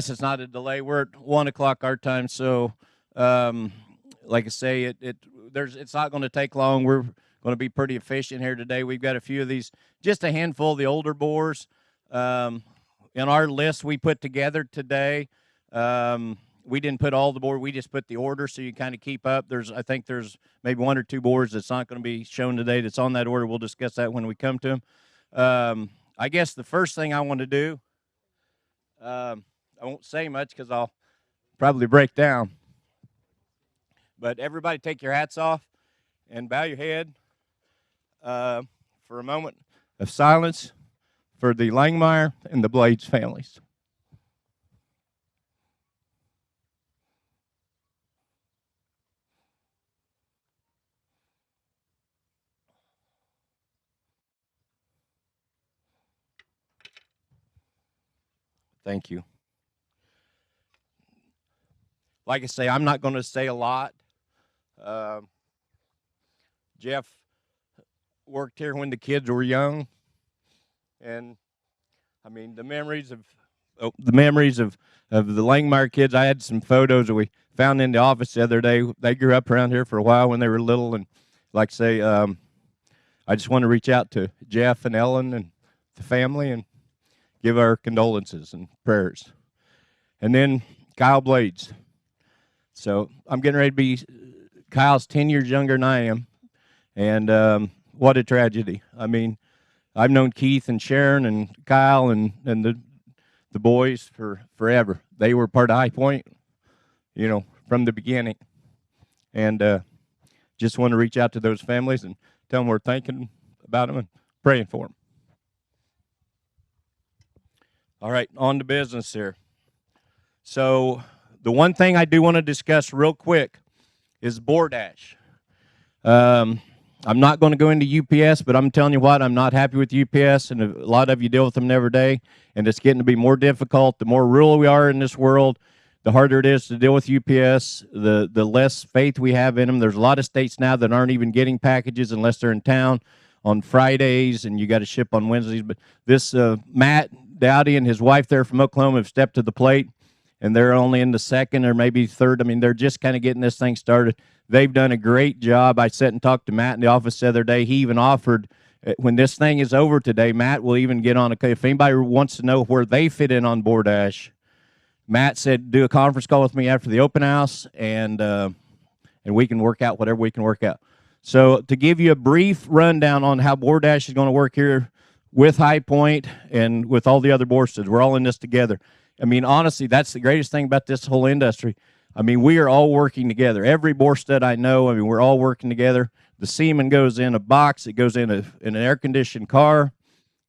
it's not a delay. We're at 1 o'clock our time, so like I say, it's not going to take long. We're going to be pretty efficient here today. We've got a few of these, just a handful of the older boars. In our list we put together today, we didn't put all the board. We just put the order so you kind of keep up. I think there's maybe one or two boards that's not going to be shown today that's on that order. We'll discuss that when we come to them. I guess the first thing I want to do, I won't say much because I'll probably break down. But everybody take your hats off and bow your head for a moment of silence for the Langmeyer and the Blades families. Thank you. Like I say, I'm not going to say a lot. Jeff worked here when the kids were young, and I mean the memories of the Langmeyer kids. I had some photos that we found in the office the other day. They grew up around here for a while when they were little, and like I say, I just want to reach out to Jeff and Ellen and the family and give our condolences and prayers. And then Kyle Blades. So I'm getting ready to be. Kyle's 10 years younger than I am, and what a tragedy. I mean, I've known Keith and Sharon and Kyle and the boys for forever. They were part of High Point, from the beginning. And just want to reach out to those families and tell them we're thinking about them and praying for them. All right, on to business here. So the one thing I do want to discuss real quick is Boardash. I'm not going to go into UPS, but I'm telling you what, I'm not happy with UPS, and a lot of you deal with them every day, and it's getting to be more difficult. The more rural we are in this world, the harder it is to deal with UPS, the less faith we have in them. There's a lot of states now that aren't even getting packages unless they're in town on Fridays, and you got to ship on Wednesdays. But this Matt Dowdy and his wife there from Oklahoma have stepped to the plate, and they're only in the second or maybe third. I mean, they're just kind of getting this thing started. They've done a great job. I sat and talked to Matt in the office the other day. He even offered, when this thing is over today, Matt will even get on if anybody wants to know where they fit in on Boardash, Matt said do a conference call with me after the open house, and we can work out whatever we can work out. So to give you a brief rundown on how Boardash is going to work here with High Point and with all the other boarsters, we're all in this together. I mean, honestly, that's the greatest thing about this whole industry. I mean, we are all working together. Every boar stud I know, I mean, we're all working together. The semen goes in a box. It goes in an air-conditioned car.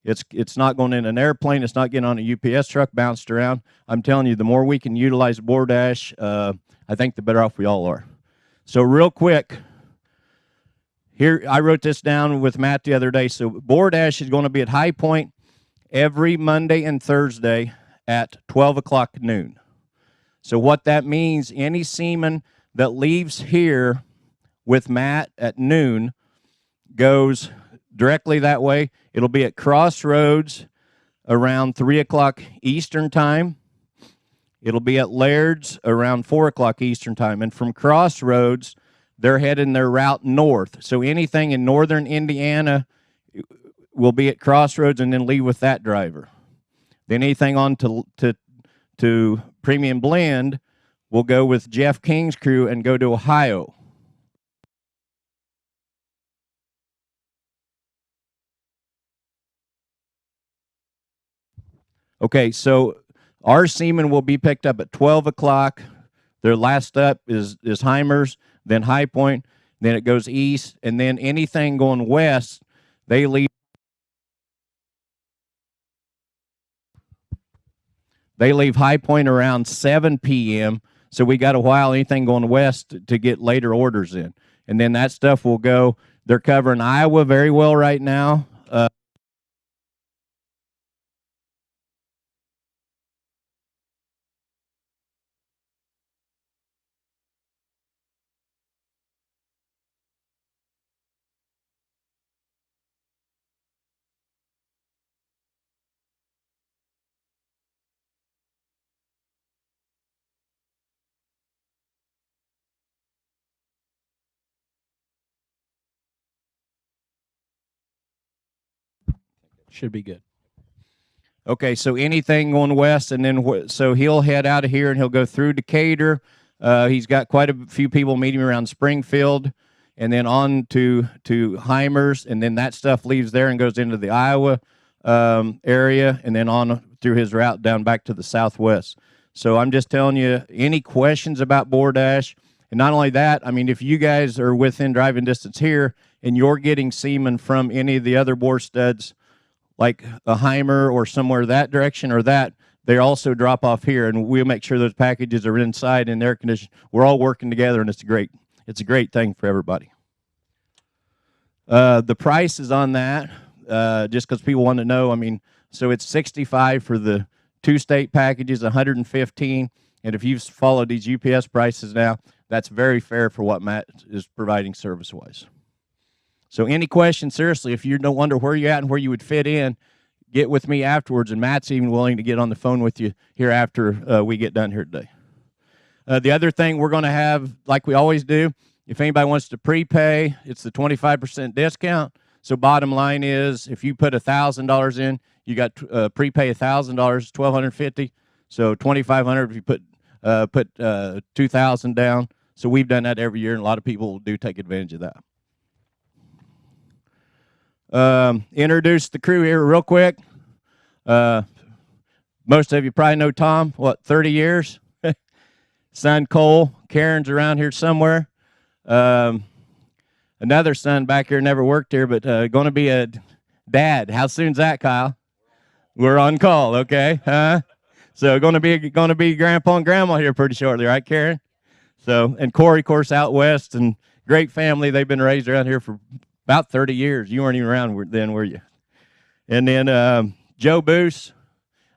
It's not going in an airplane. It's not getting on a UPS truck, bounced around. I'm telling you, the more we can utilize Boardash, I think the better off we all are. So real quick, here I wrote this down with Matt the other day. So Boardash is going to be at High Point every Monday and Thursday at 12 o'clock noon. So what that means, any semen that leaves here with Matt at noon goes directly that way. It'll be at Crossroads around 3 o'clock Eastern time. It'll be at Laird's around 4 o'clock Eastern time. And from Crossroads, they're heading their route north. So anything in northern Indiana will be at Crossroads and then leave with that driver. Then anything on to Premium Blend will go with Jeff King's crew and go to Ohio. Okay, so our semen will be picked up at 12 o'clock. Their last stop is Heimers, then High Point, then it goes east, and then anything going west, they leave. They leave High Point around 7 p.m., so we got a while, anything going west, to get later orders in. And then that stuff will go. They're covering Iowa very well right now. Should be good. Okay, so anything going west, and then so he'll head out of here and he'll go through Decatur. He's got quite a few people meeting around Springfield, and then on to Heimers, and then that stuff leaves there and goes into the Iowa area, and then on through his route down back to the southwest. So I'm just telling you, any questions about Boardash, and not only that, I mean, if you guys are within driving distance here and you're getting semen from any of the other bore studs, like a Heimer or somewhere that direction or that, they also drop off here, and we'll make sure those packages are inside and air conditioned. We're all working together, and it's a great thing for everybody. The prices on that, just because people want to know, I mean, so it's $65 for the 2-state packages, $115, and if you've followed these UPS prices now, that's very fair for what Matt is providing service-wise. So any questions, seriously, if you don't wonder where you're at and where you would fit in, get with me afterwards, and Matt's even willing to get on the phone with you here after we get done here today. The other thing we're going to have, like we always do, if anybody wants to prepay, it's the 25% discount. So bottom line is, if you put $1,000 in, you got prepay $1,000, $1,250. So $2,500 if you put $2,000 down. So we've done that every year, and a lot of people do take advantage of that. Introduce the crew here real quick. Most of you probably know Tom, 30 years? Son Cole, Karen's around here somewhere. Another son back here never worked here, but going to be a dad. How soon's that, Kyle? We're on call, okay? So going to be grandpa and grandma here pretty shortly, right, Karen? So, and Corey, of course, out west, and great family. They've been raised around here for about 30 years. You weren't even around then, were you? And then Joe Boos.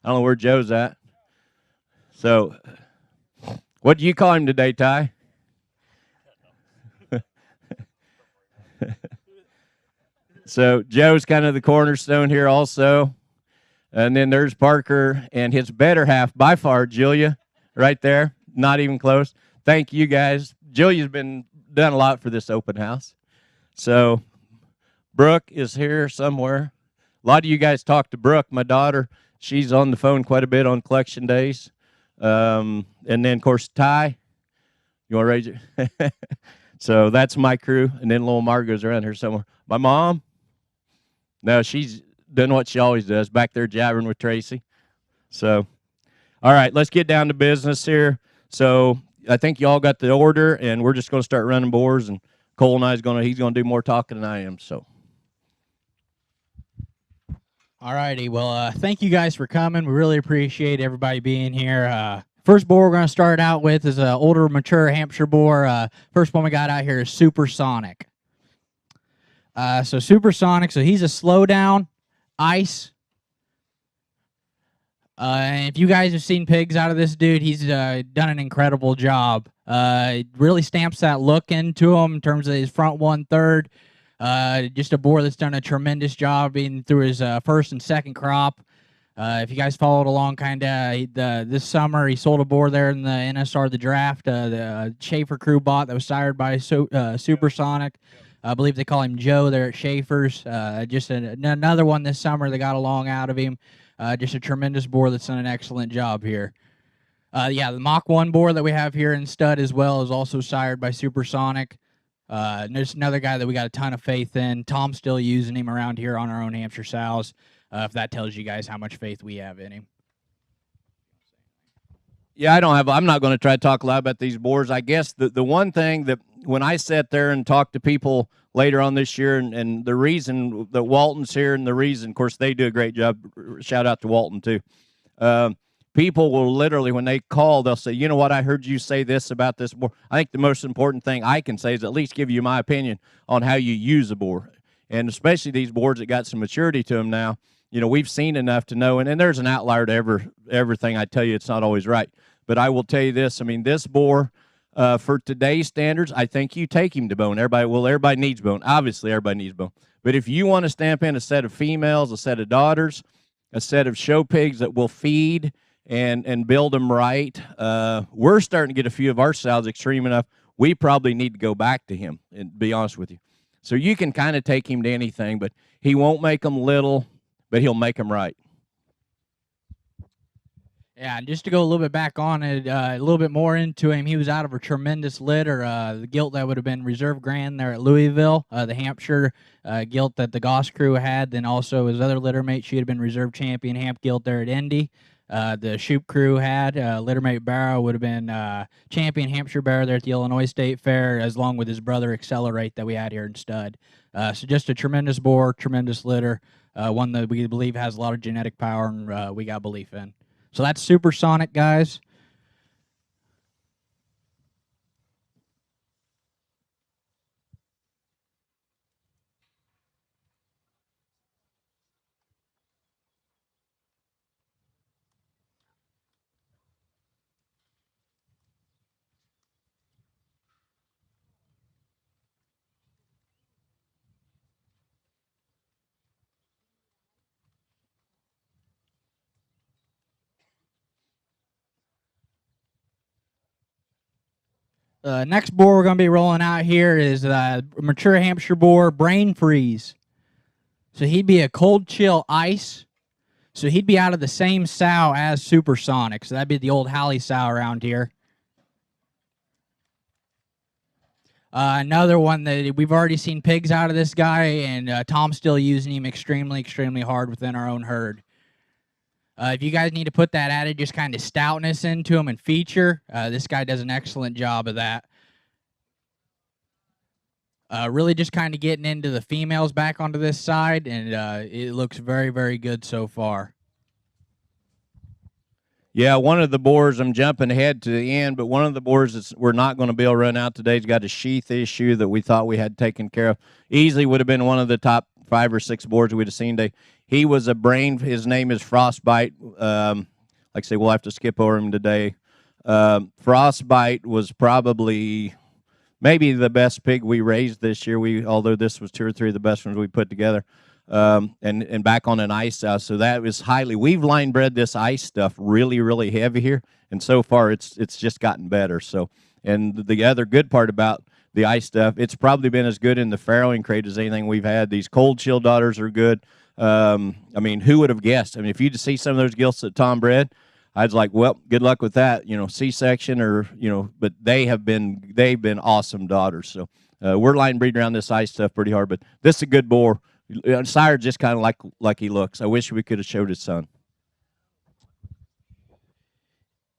I don't know where Joe's at. So, what do you call him today, Ty? So, Joe's kind of the cornerstone here also. And then there's Parker and his better half, by far, Julia, right there. Not even close. Thank you, guys. Julia's done a lot for this open house. So, Brooke is here somewhere. A lot of you guys talk to Brooke, my daughter. She's on the phone quite a bit on collection days. And then, of course, Ty. You want to raise it? So that's my crew. And then little Margot's around here somewhere. My mom, no, she's done what she always does, back there jabbering with Tracy. So, all right, let's get down to business here. So I think y'all got the order, and we're just going to start running bores, and Cole and he's going to do more talking than I am. So. All righty. Well, thank you guys for coming. We really appreciate everybody being here. First boar we're going to start out with is an older, mature Hampshire boar. First one we got out here is Supersonic. So Supersonic, so he's a slow down ice. And if you guys have seen pigs out of this dude, he's done an incredible job. Really stamps that look into him in terms of his front 1/3. Just a boar that's done a tremendous job being through his first and second crop. If you guys followed along this summer, he sold a boar there in the NSR, the draft, the Schaefer crew bought that was sired by Supersonic. I believe they call him Joe there at Schaefer's. Just another one this summer that got along out of him. Just a tremendous boar that's done an excellent job here. Yeah, the Mach 1 boar that we have here in stud as well is also sired by Supersonic. There's another guy that we got a ton of faith in. Tom's still using him around here on our own Hampshire sows. If that tells you guys how much faith we have in him. Yeah, I'm not going to try to talk a lot about these boars. I guess the one thing that when I sat there and talked to people later on this year, and the reason that Walton's here, and the reason, of course, they do a great job. Shout out to Walton, too. People will literally, when they call, they'll say, you know what, I heard you say this about this boar. I think the most important thing I can say is at least give you my opinion on how you use a boar. And especially these boars that got some maturity to them now. You know, we've seen enough to know, and there's an outlier to everything I tell you. It's not always right. But I will tell you this. I mean, this boar, for today's standards, I think you take him to bone. Everybody needs bone. Obviously, everybody needs bone. But if you want to stamp in a set of females, a set of daughters, a set of show pigs that will feed and build them right, we're starting to get a few of our sows extreme enough. We probably need to go back to him, and be honest with you. So you can kind of take him to anything, but he won't make them little. but he'll make them right. Yeah, and just to go a little bit back on it, a little bit more into him, he was out of a tremendous litter. The gilt that would have been Reserve Grand there at Louisville, the Hampshire gilt that the Goss crew had, then also his other littermate, she had been Reserve Champion Hamp gilt there at Indy. The Shoop crew had littermate Barrow would have been champion Hampshire Bear there at the Illinois State Fair, as long with his brother Accelerate that we had here in stud. So just a tremendous boar, tremendous litter, one that we believe has a lot of genetic power, and we got belief in. So that's Supersonic, guys. Next boar we're going to be rolling out here is mature Hampshire boar, Brain Freeze. So he'd be a cold chill ice. So he'd be out of the same sow as Supersonic. So that'd be the old Halley sow around here. Another one that we've already seen pigs out of this guy, and Tom's still using him extremely, extremely hard within our own herd. If you guys need to put that added just kind of stoutness into him and feature, this guy does an excellent job of that. Really just kind of getting into the females back onto this side, and it looks very, very good so far. Yeah, one of the boars, I'm jumping ahead to the end, but one of the boars that we're not going to be able to run out today has got a sheath issue that we thought we had taken care of. Easily would have been one of the top 5 or 6 boars we'd have seen today. He was a brain. His name is Frostbite. Like I say, we'll have to skip over him today. Frostbite was probably maybe the best pig we raised this year. Although this was 2 or 3 of the best ones we put together. And back on an ice sow. So that was we've line bred this ice stuff really, really heavy here. And so far it's just gotten better. So, and the other good part about the ice stuff, it's probably been as good in the farrowing crate as anything we've had. These cold chill daughters are good. I mean, who would have guessed? I mean, if you just see some of those gilts that Tom bred, I was like, well, good luck with that, C-section or, but they've been awesome daughters. So we're line breeding around this ice stuff pretty hard, but this is a good boar. Sire just kind of like he looks. I wish we could have showed his son.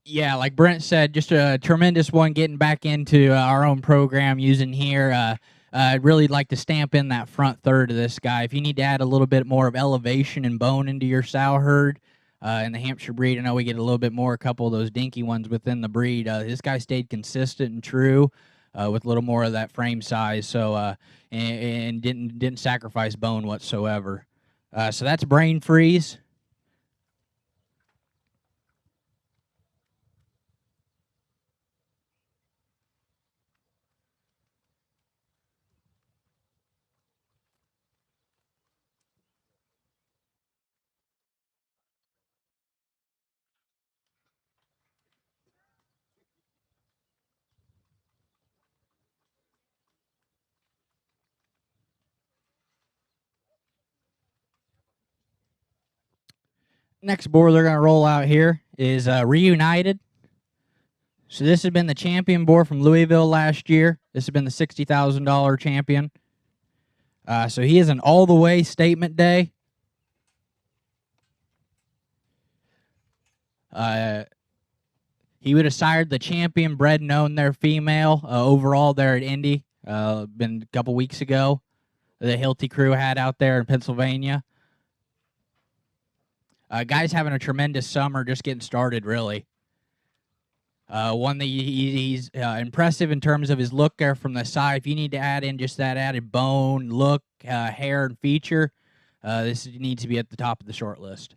Yeah, like Brent said, just a tremendous one getting back into our own program using here. I'd really like to stamp in that front third of this guy. If you need to add a little bit more of elevation and bone into your sow herd in the Hampshire breed, I know we get a little bit more, a couple of those dinky ones within the breed. This guy stayed consistent and true with a little more of that frame size, so and didn't sacrifice bone whatsoever. So that's Brain Freeze. Next board they're going to roll out here is Reunited. So this has been the champion board from Louisville last year. This has been the $60,000 champion. So he is an all-the-way statement day. He would have sired the champion bred known there female overall there at Indy. Been a couple weeks ago. The Hilty crew had out there in Pennsylvania. Guy's having a tremendous summer, just getting started, really. One that he's impressive in terms of his look there from the side. If you need to add in just that added bone, look, hair, and feature, this needs to be at the top of the short list.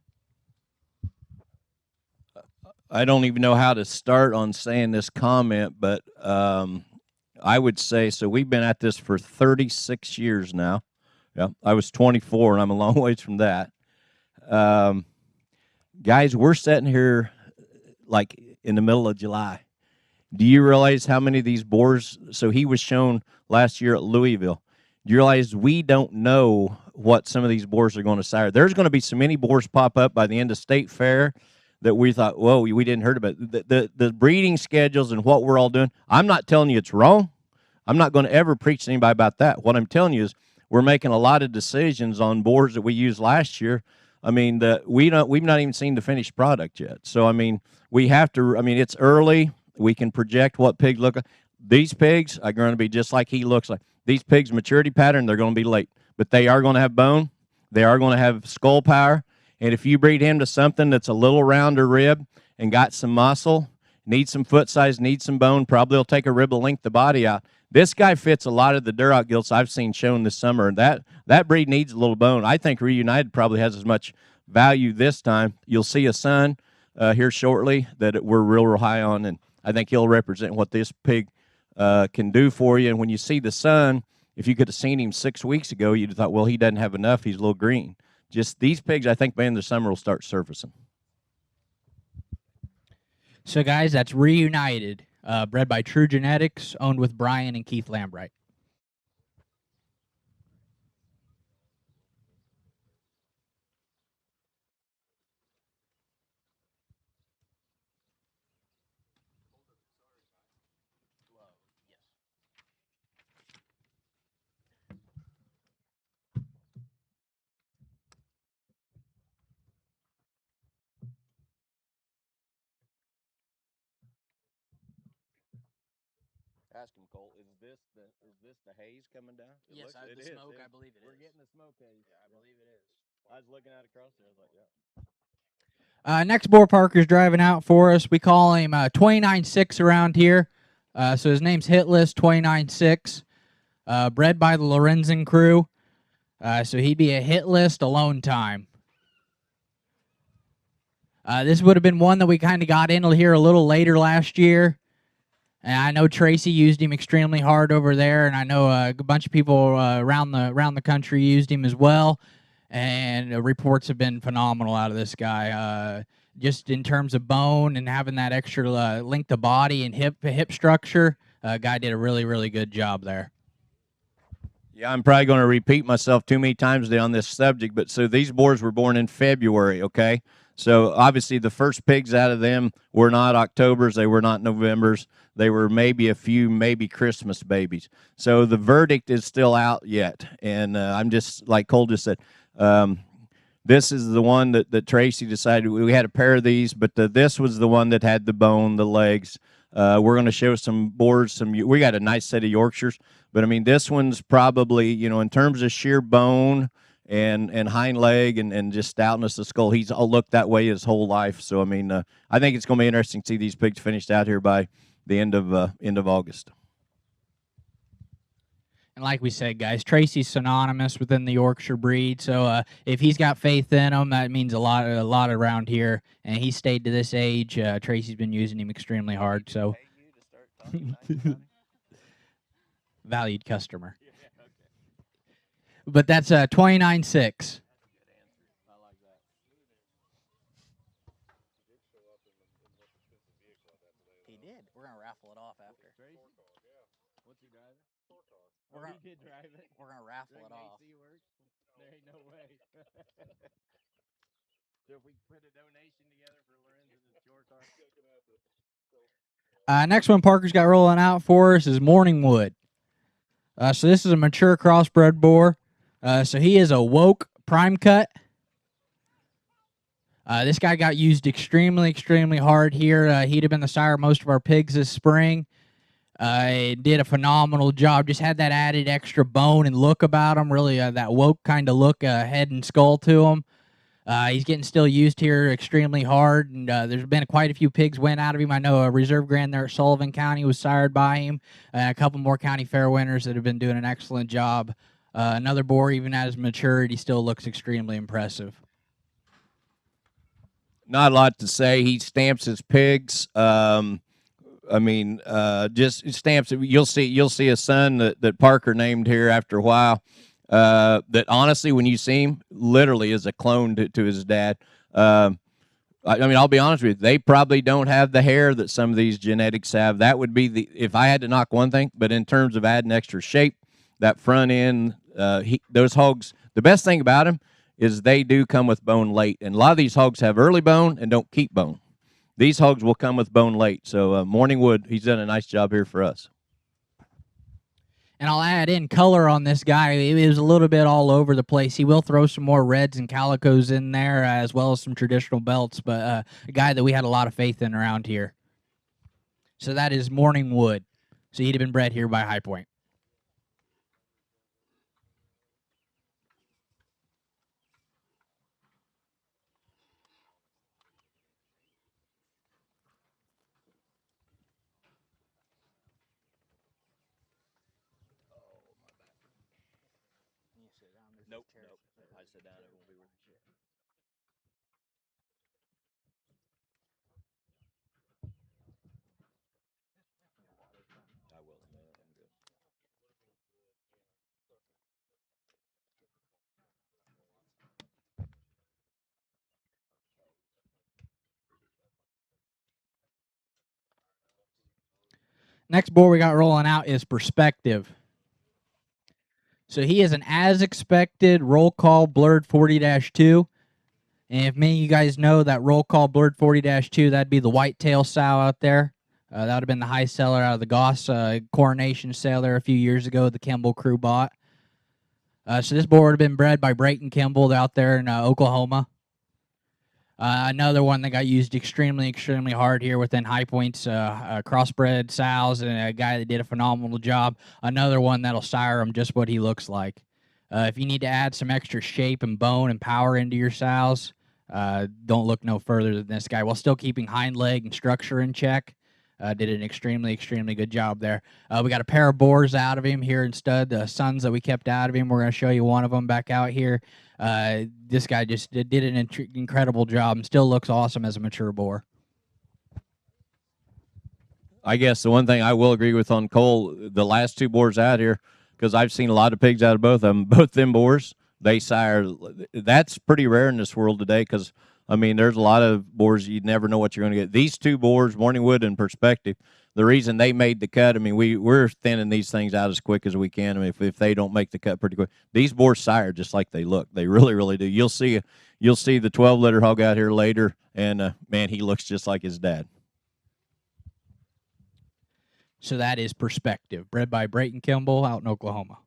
I don't even know how to start on saying this comment, but I would say, so we've been at this for 36 years now. Yeah, I was 24, and I'm a long ways from that. Guys, we're sitting here like in the middle of July. Do you realize how many of these boars? So he was shown last year at Louisville. Do you realize we don't know what some of these boars are going to sire. There's going to be so many boars pop up by the end of state fair that we thought, whoa, we didn't heard about it. The breeding schedules and what we're all doing. I'm not telling you it's wrong. I'm not going to ever preach to anybody about that. What I'm telling you is we're making a lot of decisions on boards that we used last year. I mean, we've not even seen the finished product yet. So, I mean, we have to, I mean, it's early. We can project what pigs look like. These pigs are going to be just like he looks like. These pigs' maturity pattern, they're going to be late. But they are going to have bone. They are going to have skull power. And if you breed him to something that's a little rounder rib and got some muscle, needs some foot size, needs some bone, probably will take a rib to length the body out. This guy fits a lot of the Duroc gilts I've seen shown this summer. That breed needs a little bone. I think Reunited probably has as much value this time. You'll see a son here shortly that we're real high on, and I think he'll represent what this pig can do for you. And when you see the son, if you could have seen him 6 weeks ago, you'd have thought, well, he doesn't have enough. He's a little green. Just these pigs, I think by the end of the summer will start surfacing. So, guys, that's Reunited, bred by True Genetics, owned with Brian and Keith Lambright. Ask him, Cole. Is this the haze coming down? Yes, the smoke. I believe it is. We're getting the smoke haze. Yeah, I believe it is. I was looking at it across there. I was like, yeah. Next boar Parker's driving out for us. We call him 29-6 around here. So his name's Hitless 29-6. Bred by the Lorenzen crew. So he'd be a hit list alone time. This would have been one that we kind of got into here a little later last year. And I know Tracy used him extremely hard over there, and I know a bunch of people around the country used him as well. And reports have been phenomenal out of this guy. Just in terms of bone and having that extra length of body and hip structure, guy did a really, really good job there. Yeah, I'm probably going to repeat myself too many times today on this subject, but so these boars were born in February, okay? So obviously the first pigs out of them were not Octobers, they were not Novembers, they were maybe a few, maybe Christmas babies. So the verdict is still out yet, and I'm just, like Cole just said, this is the one that Tracy decided. We had a pair of these, but this was the one that had the bone, the legs. We're going to show some boars. We got a nice set of Yorkshires, but I mean, this one's probably, you know, in terms of sheer bone and hind leg and just stoutness of skull, he's all looked that way his whole life. So I mean, I think it's going to be interesting to see these pigs finished out here by the end of August. And like we said, guys, Tracy's synonymous within the Yorkshire breed. So if he's got faith in him, that means a lot around here. And he stayed to this age. Tracy's been using him extremely hard. So valued customer. But that's 29-6. He did. We're gonna raffle it off after. What's he driving? We're gonna, he did drive it. we're gonna raffle it off. There ain't no way. So if we put a donation together for Lorenzen, it's your car. Next one Parker's got rolling out for us is Morningwood. So this is a mature crossbred boar. So he is a woke prime cut. This guy got used extremely hard here. He'd have been the sire of most of our pigs this spring. Did a phenomenal job. Just had that added extra bone and look about him. Really that woke kind of look, head and skull to him. He's getting still used here extremely hard, and there's been quite a few pigs went out of him. I know a reserve grand there at Sullivan County was sired by him. A couple more county fair winners that have been doing an excellent job. Another boar, even at his maturity, still looks extremely impressive. Not a lot to say. He stamps his pigs. I mean, just stamps. You'll see a son that Parker named here after a while. That honestly, when you see him, literally is a clone to his dad. I mean, I'll be honest with you. They probably don't have the hair that some of these genetics have. That would be if I had to knock one thing. But in terms of adding extra shape, that front end, those hogs The best thing about them is they do come with bone late, and a lot of these hogs have early bone and don't keep bone. These hogs will come with bone late. So Morningwood, he's done a nice job here for us. And I'll add in color on this guy. It was a little bit all over the place. He will throw some more reds and calicos in there, as well as some traditional belts, but a guy that we had a lot of faith in around here. So that is Morningwood. So he'd have been bred here by High Point. Nope. I sit down. It won't be worth shit. I will. Man, I'm good. Next board we got rolling out is Perspective. So he is an as expected roll call blurred 40-2. And if many of you guys know that roll call blurred 40-2, that'd be the whitetail sow out there. That would have been the high seller out of the Goss Coronation sale there a few years ago the Kimball crew bought. So this board would have been bred by Brayton Kimball out there in Oklahoma. Another one that got used extremely hard here within High Point's crossbred sows, and a guy that did a phenomenal job. Another one that'll sire him just what he looks like. If you need to add some extra shape and bone and power into your sows, don't look no further than this guy. While still keeping hind leg and structure in check, did an extremely good job there. We got a pair of boars out of him here in stud, the sons that we kept out of him. We're going to show you one of them back out here. This guy just did an incredible job and still looks awesome as a mature boar. I guess the one thing I will agree with on Cole, the last two boars out here, because I've seen a lot of pigs out of both of them. Both them boars, they sire. That's pretty rare in this world today because, I mean, there's a lot of boars you never know what you're going to get. These two boars, Morningwood and Perspective, the reason they made the cut, I mean, we're thinning these things out as quick as we can. I mean, if they don't make the cut pretty quick, these boars sire just like they look. They really do. You'll see the 12-liter hog out here later, and man, he looks just like his dad. So that is Perspective, bred by Brayton Kimball out in Oklahoma.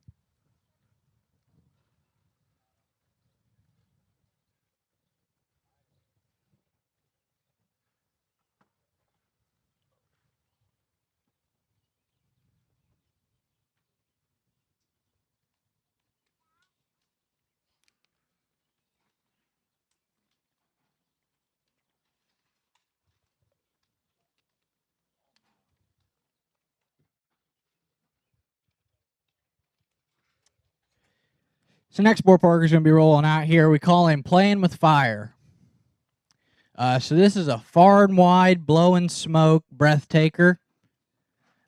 So next board Parker's going to be rolling out here. We call him Playing with Fire. So this is a far and wide, blowing smoke, breath taker.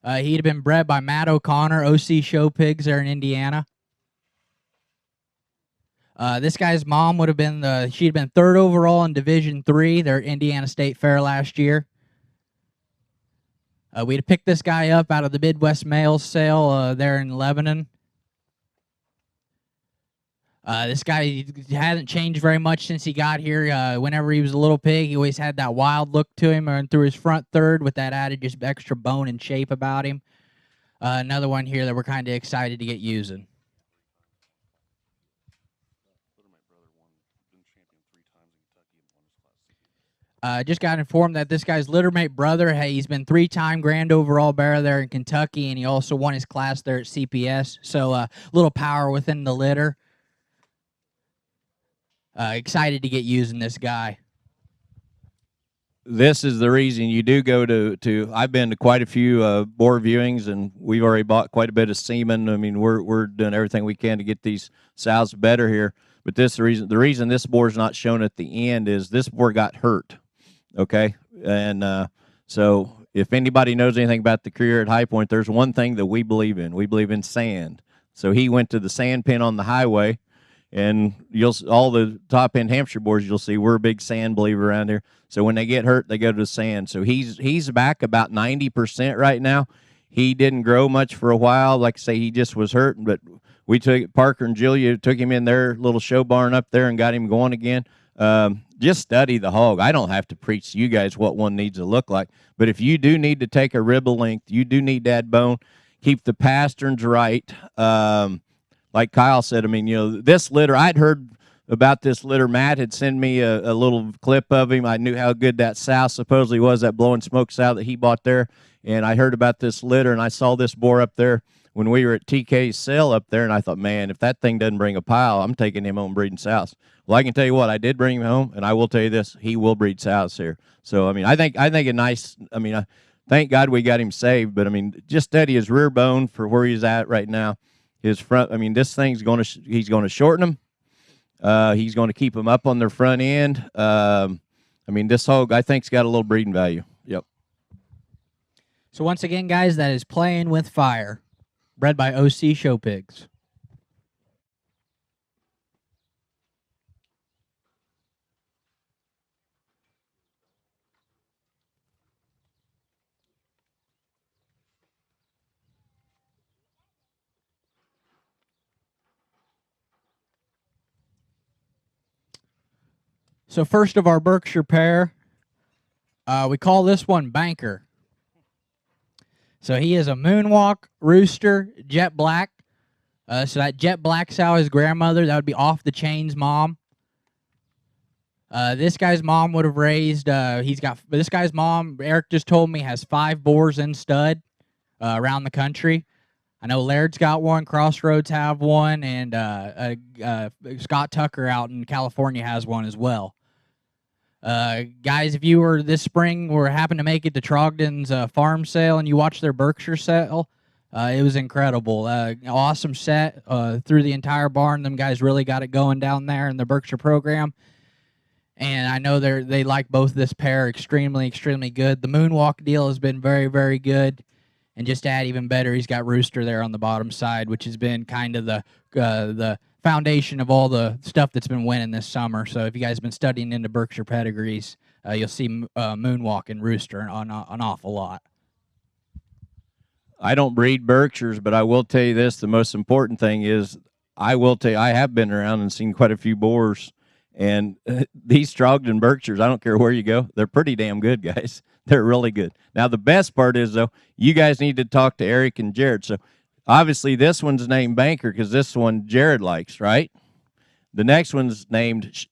He'd have been bred by Matt O'Connor, OC Show Pigs there in Indiana. This guy's mom would have been she'd been third overall in Division III there at Indiana State Fair last year. We'd have picked this guy up out of the Midwest Males sale there in Lebanon. This guy hasn't changed very much since he got here. Whenever he was a little pig, he always had that wild look to him, and through his front third with that added just extra bone and shape about him. Another one here that we're kind of excited to get using. Just got informed that this guy's littermate brother, hey, he's been 3-time grand overall bearer there in Kentucky, and he also won his class there at CPS. So a little power within the litter. Excited to get using this guy. This is the reason you do go to I've been to quite a few boar viewings, and we've already bought quite a bit of semen. I mean, we're doing everything we can to get these sows better here. But the reason this boar's not shown at the end is this boar got hurt. Okay, and so if anybody knows anything about the career at High Point, there's one thing that we believe in. We believe in sand. So he went to the sand pen on the highway. And all the top end Hampshire boars you'll see, we're a big sand believer around here. So when they get hurt, they go to the sand. So he's back about 90% right now. He didn't grow much for a while. Like I say, he just was hurt. But we took Parker and Julia, took him in their little show barn up there and got him going again. Just study the hog. I don't have to preach to you guys what one needs to look like, but if you do need to take a ribble length, you do need to add bone, keep the pasterns right. Like Kyle said, I mean, you know, this litter, I'd heard about this litter. Matt had sent me a little clip of him. I knew how good that sow supposedly was, that blowing smoke sow that he bought there. And I heard about this litter, and I saw this boar up there when we were at TK's sale up there, and I thought, man, if that thing doesn't bring a pile, I'm taking him home breeding sows. Well, I can tell you what, I did bring him home, and I will tell you this, he will breed sows here. So, I mean, I think a nice, I mean, thank God we got him saved, but, I mean, just study his rear bone for where he's at right now. His front, I mean, this thing's going to, he's going to shorten him. He's going to keep them up on their front end. I mean, this hog, I think, has got a little breeding value. Yep. So once again, guys, that is Playing with Fire, bred by OC Show Pigs. So first of our Berkshire pair, we call this one Banker. So he is a Moonwalk Rooster, jet black. So that jet black sow, his grandmother, that would be Off the Chain's mom. This guy's mom would have raised, this guy's mom, Eric just told me, has 5 boars in stud around the country. I know Laird's got one, Crossroads have one, and Scott Tucker out in California has one as well. Guys, if you were this spring or happened to make it to Trogdon's farm sale and you watched their Berkshire sale, it was incredible. Awesome set through the entire barn. Them guys really got it going down there in the Berkshire program. And I know they like both this pair extremely, extremely good. The Moonwalk deal has been very, very good. And just to add even better, he's got Rooster there on the bottom side, which has been kind of the foundation of all the stuff that's been winning this summer. So if you guys have been studying into Berkshire pedigrees, you'll see Moonwalk and Rooster an awful lot. I don't breed Berkshires, but I will tell you this, the most important thing is, I will tell you, I have been around and seen quite a few boars, and these Trogdon Berkshires, I don't care where you go, they're pretty damn good, guys. They're really good. Now, the best part is, though, you guys need to talk to Eric and Jared. So, obviously, this one's named Banker because this one Jared likes, right? The next one's named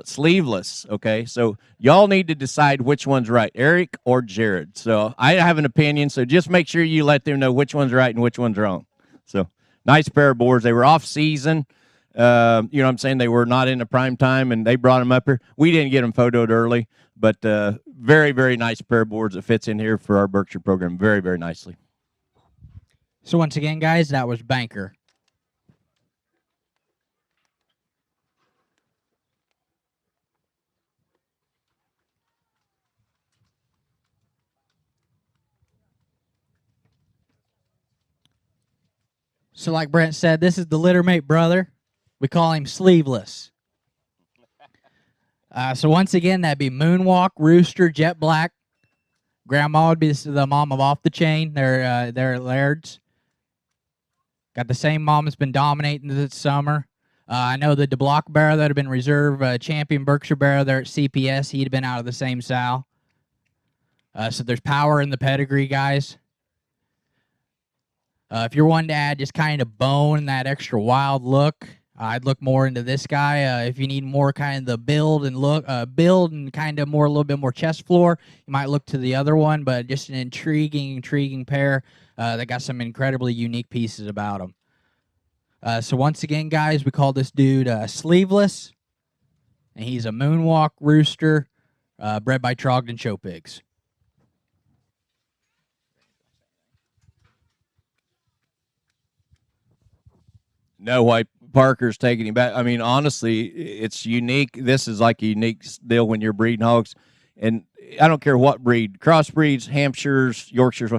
Sleeveless, okay? So, y'all need to decide which one's right, Eric or Jared. So, I have an opinion, so just make sure you let them know which one's right and which one's wrong. So, nice pair of boards. They were off-season. You know what I'm saying? They were not in the prime time, and they brought them up here. We didn't get them photoed early, but very, very nice pair of boards that fits in here for our Berkshire program very, very nicely. So once again, guys, that was Banker. So like Brent said, this is the littermate brother. We call him Sleeveless. So once again, that'd be Moonwalk, Rooster, Jet Black. Grandma would be the mom of Off the Chain. They're Laird's. Got the same mom that's been dominating this summer. I know the DeBlock bearer that had been reserve champion Berkshire bearer there at CPS. He'd been out of the same sow. So there's power in the pedigree, guys. If you're one to add just kind of bone, that extra wild look, I'd look more into this guy. If you need more kind of the build and kind of more a little bit more chest floor, you might look to the other one. But just an intriguing pair that got some incredibly unique pieces about them. So once again, guys, we call this dude Sleeveless, and he's a Moonwalk Rooster, bred by Trogdon Show Pigs. No, why Parker's taking him back. I mean, honestly, it's unique. This is like a unique deal when you're breeding hogs. And I don't care what breed, crossbreeds, Hampshires, Yorkshires.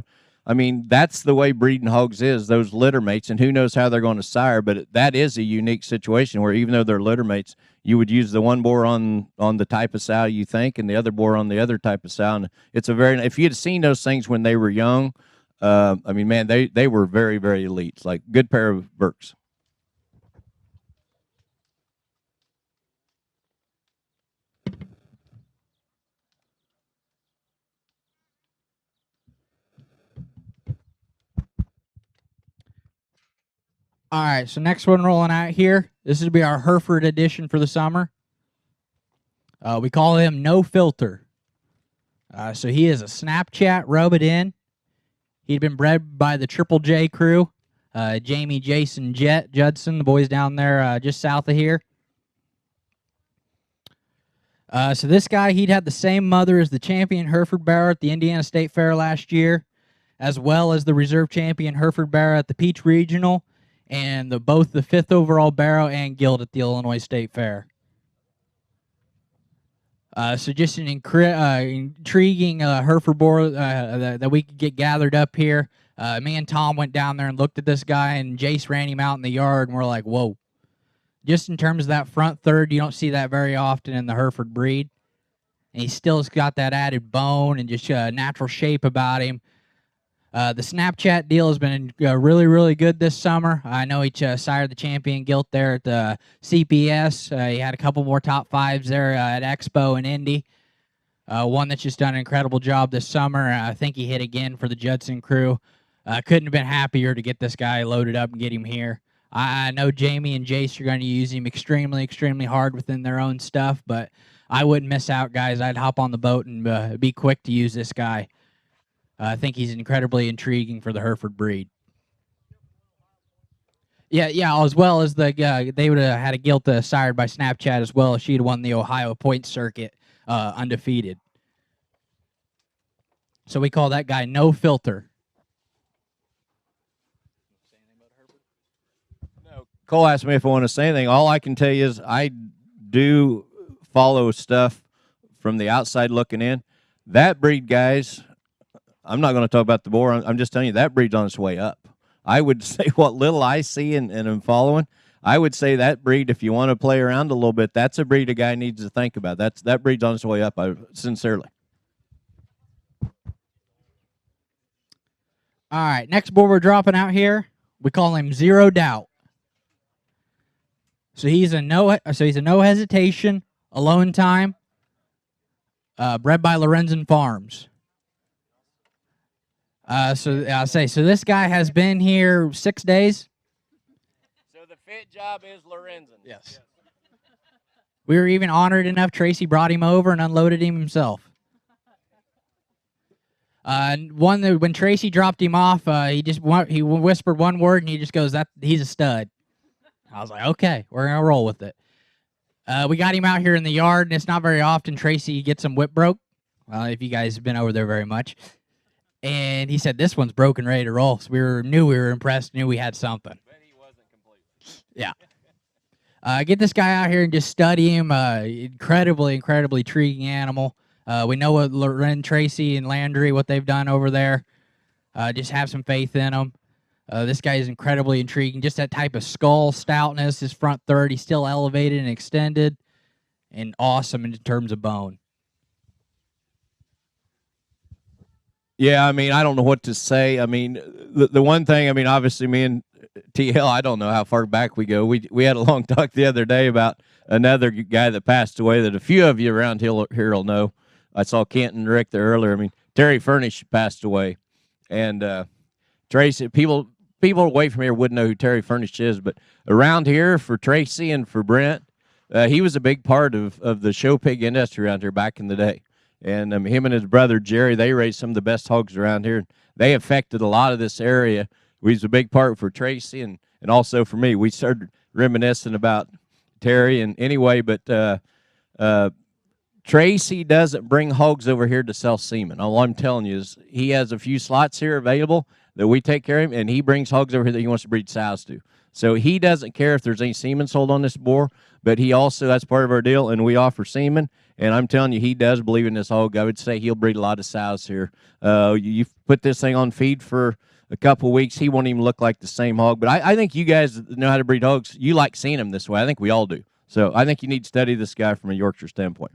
I mean, that's the way breeding hogs is, those litter mates. And who knows how they're going to sire. But that is a unique situation where even though they're litter mates, you would use the one boar on the type of sow you think and the other boar on the other type of sow. And it's a very, if you'd seen those things when they were young, I mean, man, they were very, very elite. It's like good pair of Berks. All right, so next one rolling out here. This will be our Hereford edition for the summer. We call him No Filter. So he is a Snapchat rub it in. He'd been bred by the Triple J crew, Jamie, Jason, Jet, Judson, the boys down there just south of here. So this guy, he'd had the same mother as the champion Hereford Barrow at the Indiana State Fair last year, as well as the reserve champion Hereford Barrow at the Peach Regional, and both the 5th overall Barrow and Guild at the Illinois State Fair. So just an intriguing Hereford boar that we could get gathered up here. Me and Tom went down there and looked at this guy, and Jace ran him out in the yard, and we're like, whoa. Just in terms of that front third, you don't see that very often in the Hereford breed. And he still's got that added bone and just natural shape about him. The Snapchat deal has been really, really good this summer. I know he sired the champion gilt there at the CPS. He had a couple more top fives there at Expo and Indy. One that's just done an incredible job this summer. I think he hit again for the Judson crew. Couldn't have been happier to get this guy loaded up and get him here. I know Jamie and Jace are going to use him extremely, extremely hard within their own stuff, but I wouldn't miss out, guys. I'd hop on the boat and be quick to use this guy. I think he's incredibly intriguing for the Hereford breed. Yeah, as well as they would have had a gilt sired by Snapchat as well if she'd won the Ohio Point Circuit undefeated. So we call that guy No Filter. No, Cole asked me if I want to say anything. All I can tell you is I do follow stuff from the outside looking in. That breed, guys, I'm not going to talk about the boar. I'm just telling you that breed's on its way up. I would say what little I see and am following, I would say that breed, if you want to play around a little bit, that's a breed a guy needs to think about. That breed's on its way up, sincerely. All right, next boar we're dropping out here, we call him Zero Doubt. So he's a no hesitation, alone time, bred by Lorenzen Farms. So I'll say, so this guy has been here 6 days. So the fit job is Lorenzen. Yes. We were even honored enough. Tracy brought him over and unloaded him himself. When Tracy dropped him off, he whispered one word and he just goes, "That he's a stud." I was like, okay, we're gonna roll with it. We got him out here in the yard, and it's not very often Tracy gets him whip broke. If you guys have been over there very much. And he said, this one's broken, ready to roll. So knew we were impressed, knew we had something. But he wasn't complete. Yeah. Get this guy out here and just study him. Incredibly, incredibly intriguing animal. We know what Loren, Tracy, and Landry, what they've done over there. Just have some faith in them. This guy is incredibly intriguing. Just that type of skull stoutness, his front third, he's still elevated and extended, and awesome in terms of bone. Yeah, I mean, I don't know what to say. I mean, the one thing, I mean, obviously me and TL, I don't know how far back we go. We had a long talk the other day about another guy that passed away that a few of you around here will know. I saw Kenton Rick there earlier. I mean, Terry Furnish passed away. And Tracy, people away from here wouldn't know who Terry Furnish is, but around here for Tracy and for Brent, he was a big part of the show pig industry around here back in the day. And him and his brother Jerry, they raised some of the best hogs around here. They affected a lot of this area. We was a big part for Tracy and also for me. We started reminiscing about Terry and anyway, but Tracy doesn't bring hogs over here to sell semen. All I'm telling you is he has a few slots here available that we take care of him, and he brings hogs over here that he wants to breed sows to. So he doesn't care if there's any semen sold on this boar, but he also, that's part of our deal, and we offer semen. And I'm telling you, he does believe in this hog. I would say he'll breed a lot of sows here. You put this thing on feed for a couple of weeks, he won't even look like the same hog. But I think you guys know how to breed hogs. You like seeing them this way. I think we all do. So I think you need to study this guy from a Yorkshire standpoint.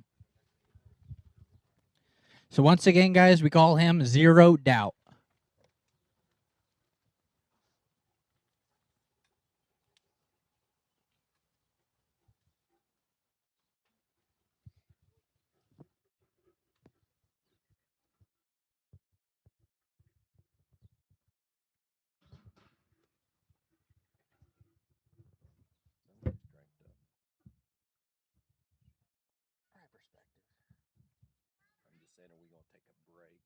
So once again, guys, we call him Zero Doubt. then are we going to take a break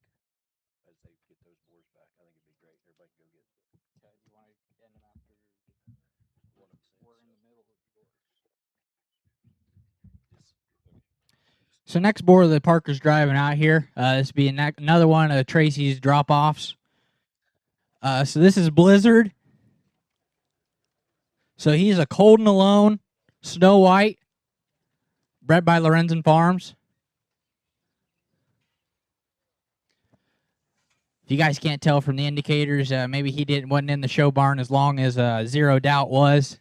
as they get those boars back? I think it'd be great. Everybody can go get Do you want to end them after one of them. we're in the middle of yours? Just, So next board that Parker's driving out here, this would be another one of Tracy's drop-offs. So this is Blizzard. So he's a Cold and Alone, Snow White, bred by Lorenzen Farms. If you guys can't tell from the indicators, maybe he wasn't in the show barn as long as Zero Doubt was.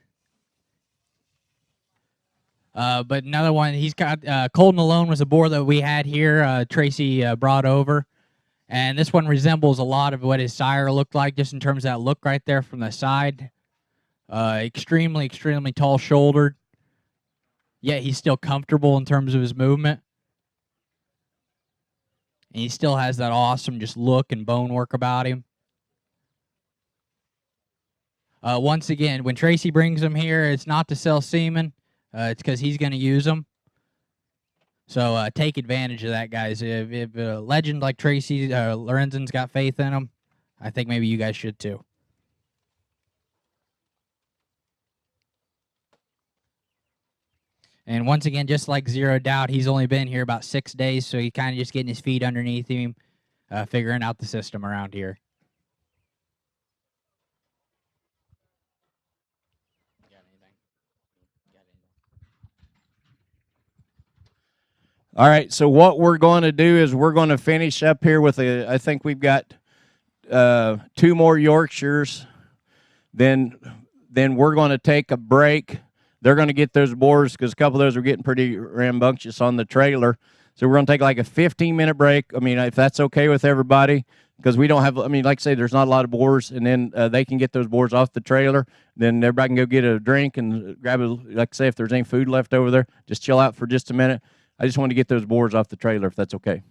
But another one, he's got Cold and Alone was a boar that we had here. Tracy brought over, and this one resembles a lot of what his sire looked like, just in terms of that look right there from the side. Extremely, extremely tall-shouldered. Yet he's still comfortable in terms of his movement. And he still has that awesome just look and bone work about him. Once again, when Tracy brings him here, it's not to sell semen. It's because he's going to use them. So take advantage of that, guys. If a legend like Tracy Lorenzen's got faith in him, I think maybe you guys should too. And once again, just like Zero Doubt, he's only been here about 6 days, so he's kind of just getting his feet underneath him, figuring out the system around here. all right, so what we're going to do is we're going to finish up here with I think we've got 2 more Yorkshires. Then we're going to take a break. They're going to get those boars because a couple of those are getting pretty rambunctious on the trailer. So we're going to take like a 15-minute break. I mean, if that's okay with everybody, because we don't have, I mean, like I say, there's not a lot of boars, and then they can get those boars off the trailer. Then everybody can go get a drink and grab like I say, if there's any food left over there, just chill out for just a minute. I just want to get those boars off the trailer, if that's okay.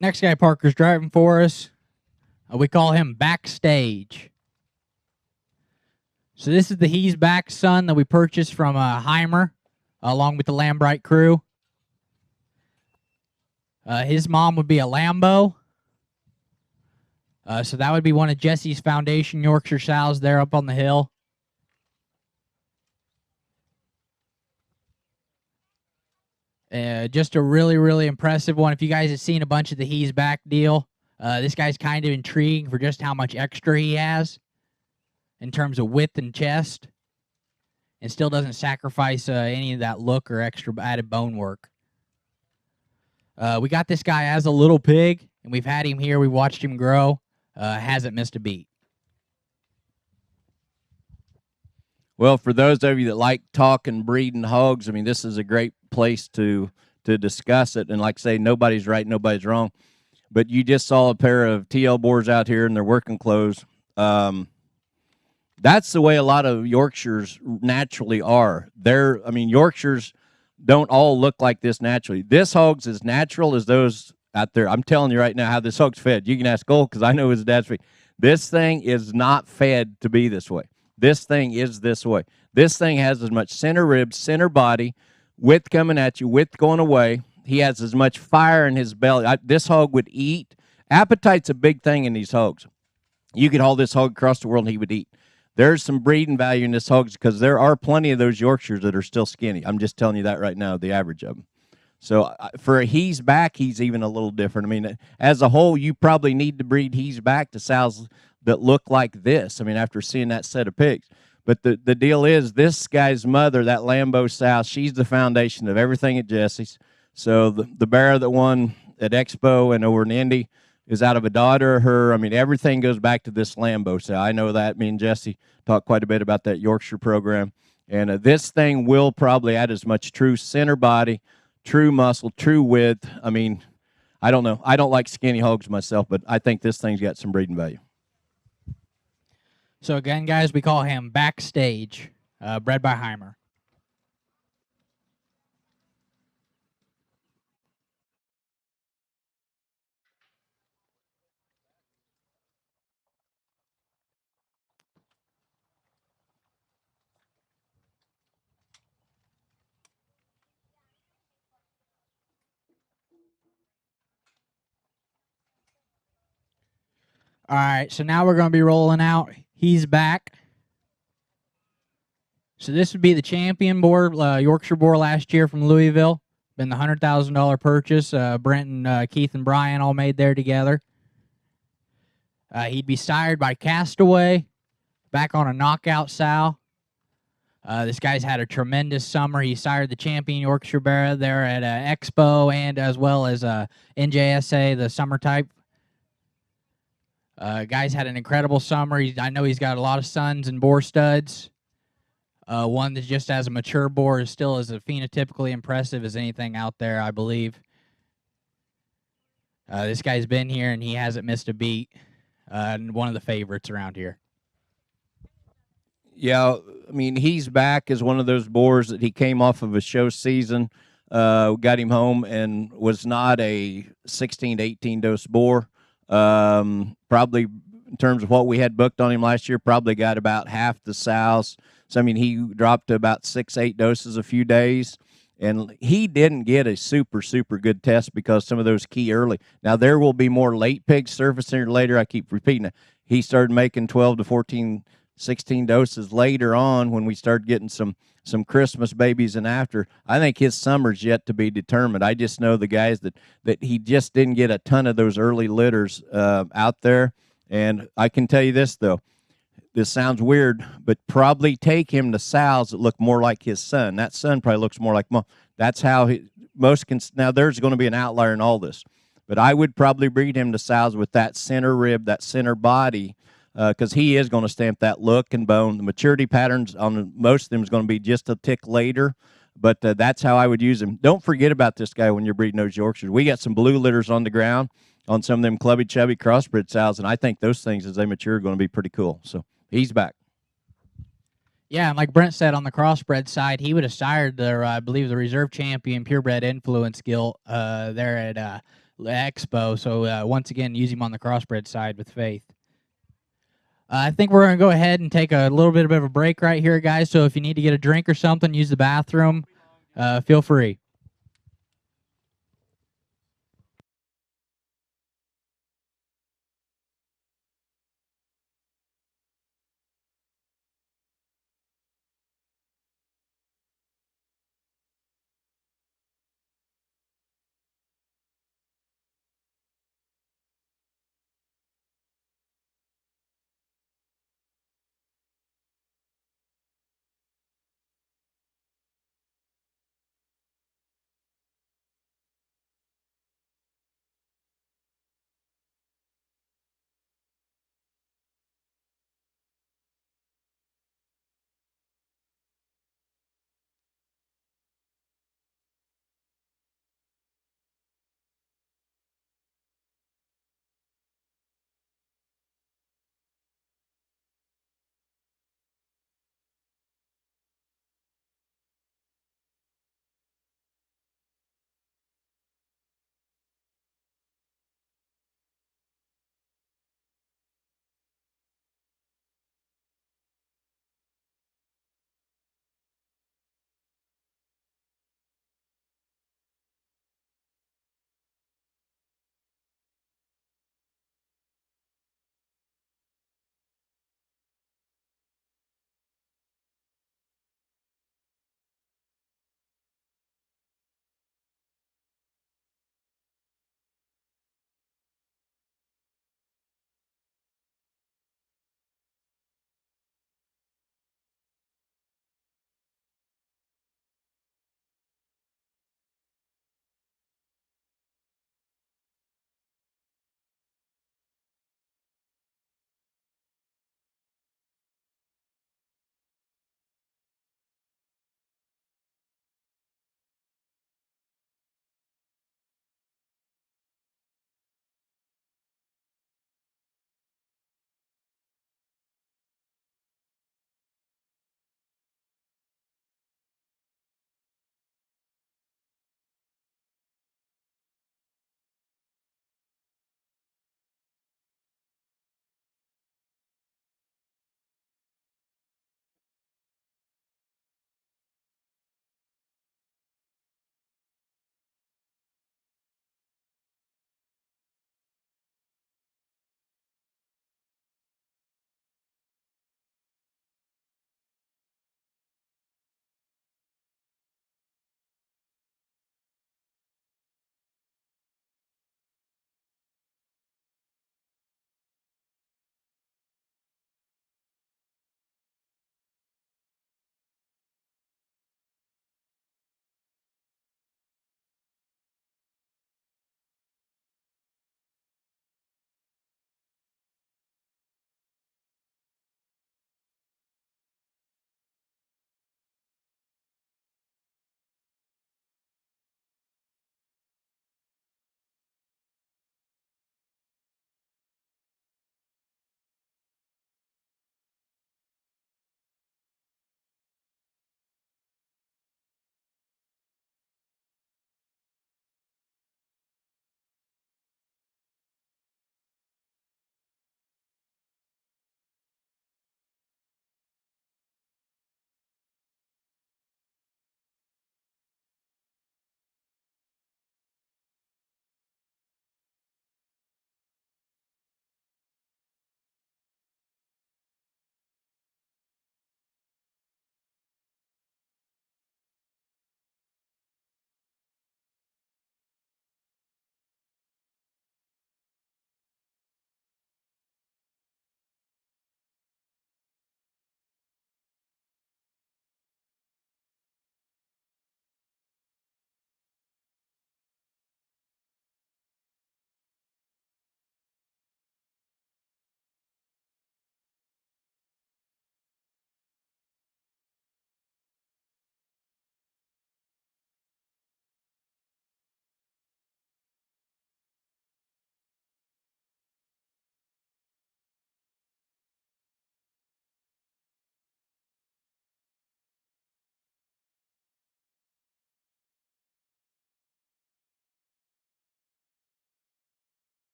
Next guy Parker's driving for us, we call him Backstage. So this is the He's Back son that we purchased from Heimer, along with the Lambright crew. His mom would be a Lambo. So that would be one of Jesse's Foundation Yorkshire sows there up on the hill. Just a really, really impressive one. If you guys have seen a bunch of the He's Back deal, this guy's kind of intriguing for just how much extra he has in terms of width and chest, and still doesn't sacrifice any of that look or extra added bone work. We got this guy as a little pig, and we've had him here. We've watched him grow. Hasn't missed a beat. Well, for those of you that like talking breeding hogs, I mean, this is a great place to discuss it. And like I say, nobody's right, nobody's wrong. But you just saw a pair of TL boars out here in their working clothes. That's the way a lot of Yorkshires naturally are. I mean, Yorkshires don't all look like this naturally. This hog's as natural as those out there. I'm telling you right now how this hog's fed. You can ask Gold because I know his dad's feed. This thing is not fed to be this way. This thing is this way. This thing has as much center ribs, center body, width coming at you, width going away. He has as much fire in his belly. This hog would eat. Appetite's a big thing in these hogs. You could haul this hog across the world and he would eat. There's some breeding value in this hog because there are plenty of those Yorkshires that are still skinny. I'm just telling you that right now, the average of them. So for a He's Back, he's even a little different. I mean, as a whole, you probably need to breed He's Back to sows that look like this. I mean, after seeing that set of pigs. But the deal is, this guy's mother, that Lambo sow, she's the foundation of everything at Jesse's. So the bear that won at Expo and over in Indy is out of a daughter of her. I mean, everything goes back to this Lambo sow. I know that. Me and Jesse talked quite a bit about that Yorkshire program. And this thing will probably add as much true center body, true muscle, true width. I mean, I don't know. I don't like skinny hogs myself, but I think this thing's got some breeding value. So again, guys, we call him Backstage, bred by Heimer. All right, so now we're going to be rolling out. He's back. So this would be the champion boar, Yorkshire boar last year from Louisville. Been the $100,000 purchase. Brent and Keith and Brian all made there together. He'd be sired by Castaway, back on a knockout sow. This guy's had a tremendous summer. He sired the champion Yorkshire Bear there at Expo and as well as NJSA, the summer type. Guy's had an incredible summer. I know he's got a lot of sons and boar studs. One that's just as a mature boar is still as phenotypically impressive as anything out there, I believe. This guy's been here and he hasn't missed a beat. And one of the favorites around here. Yeah, I mean, he's back as one of those boars that he came off of a show season, got him home, and was not a 16 to 18 dose boar. Probably in terms of what we had booked on him last year, probably got about half the sows. So, I mean, he dropped to about 6-8 doses a few days. And he didn't get a super, super good test because some of those key early. Now, there will be more late pigs surfacing here later. I keep repeating it. He started making 12 to 14, 16 doses later on when we started getting some Christmas babies and after. I think his summer's yet to be determined. I just know the guys that he just didn't get a ton of those early litters out there. And I can tell you this, though. This sounds weird, but probably take him to sows that look more like his son. That son probably looks more like mom. That's how most can. Now, there's going to be an outlier in all this, but I would probably breed him to sows with that center rib, that center body, because he is going to stamp that look and bone. The maturity patterns on most of them is going to be just a tick later, but that's how I would use him. Don't forget about this guy when you're breeding those Yorkshires. We got some blue litters on the ground on some of them clubby, chubby crossbred sows, and I think those things, as they mature, are going to be pretty cool. So he's back. Yeah, and like Brent said, on the crossbred side, he would have sired the, I believe, the reserve champion purebred influence gilt there at Expo. So once again, use him on the crossbred side with faith. I think we're going to go ahead and take a little bit of a break right here, guys. So if you need to get a drink or something, use the bathroom, feel free.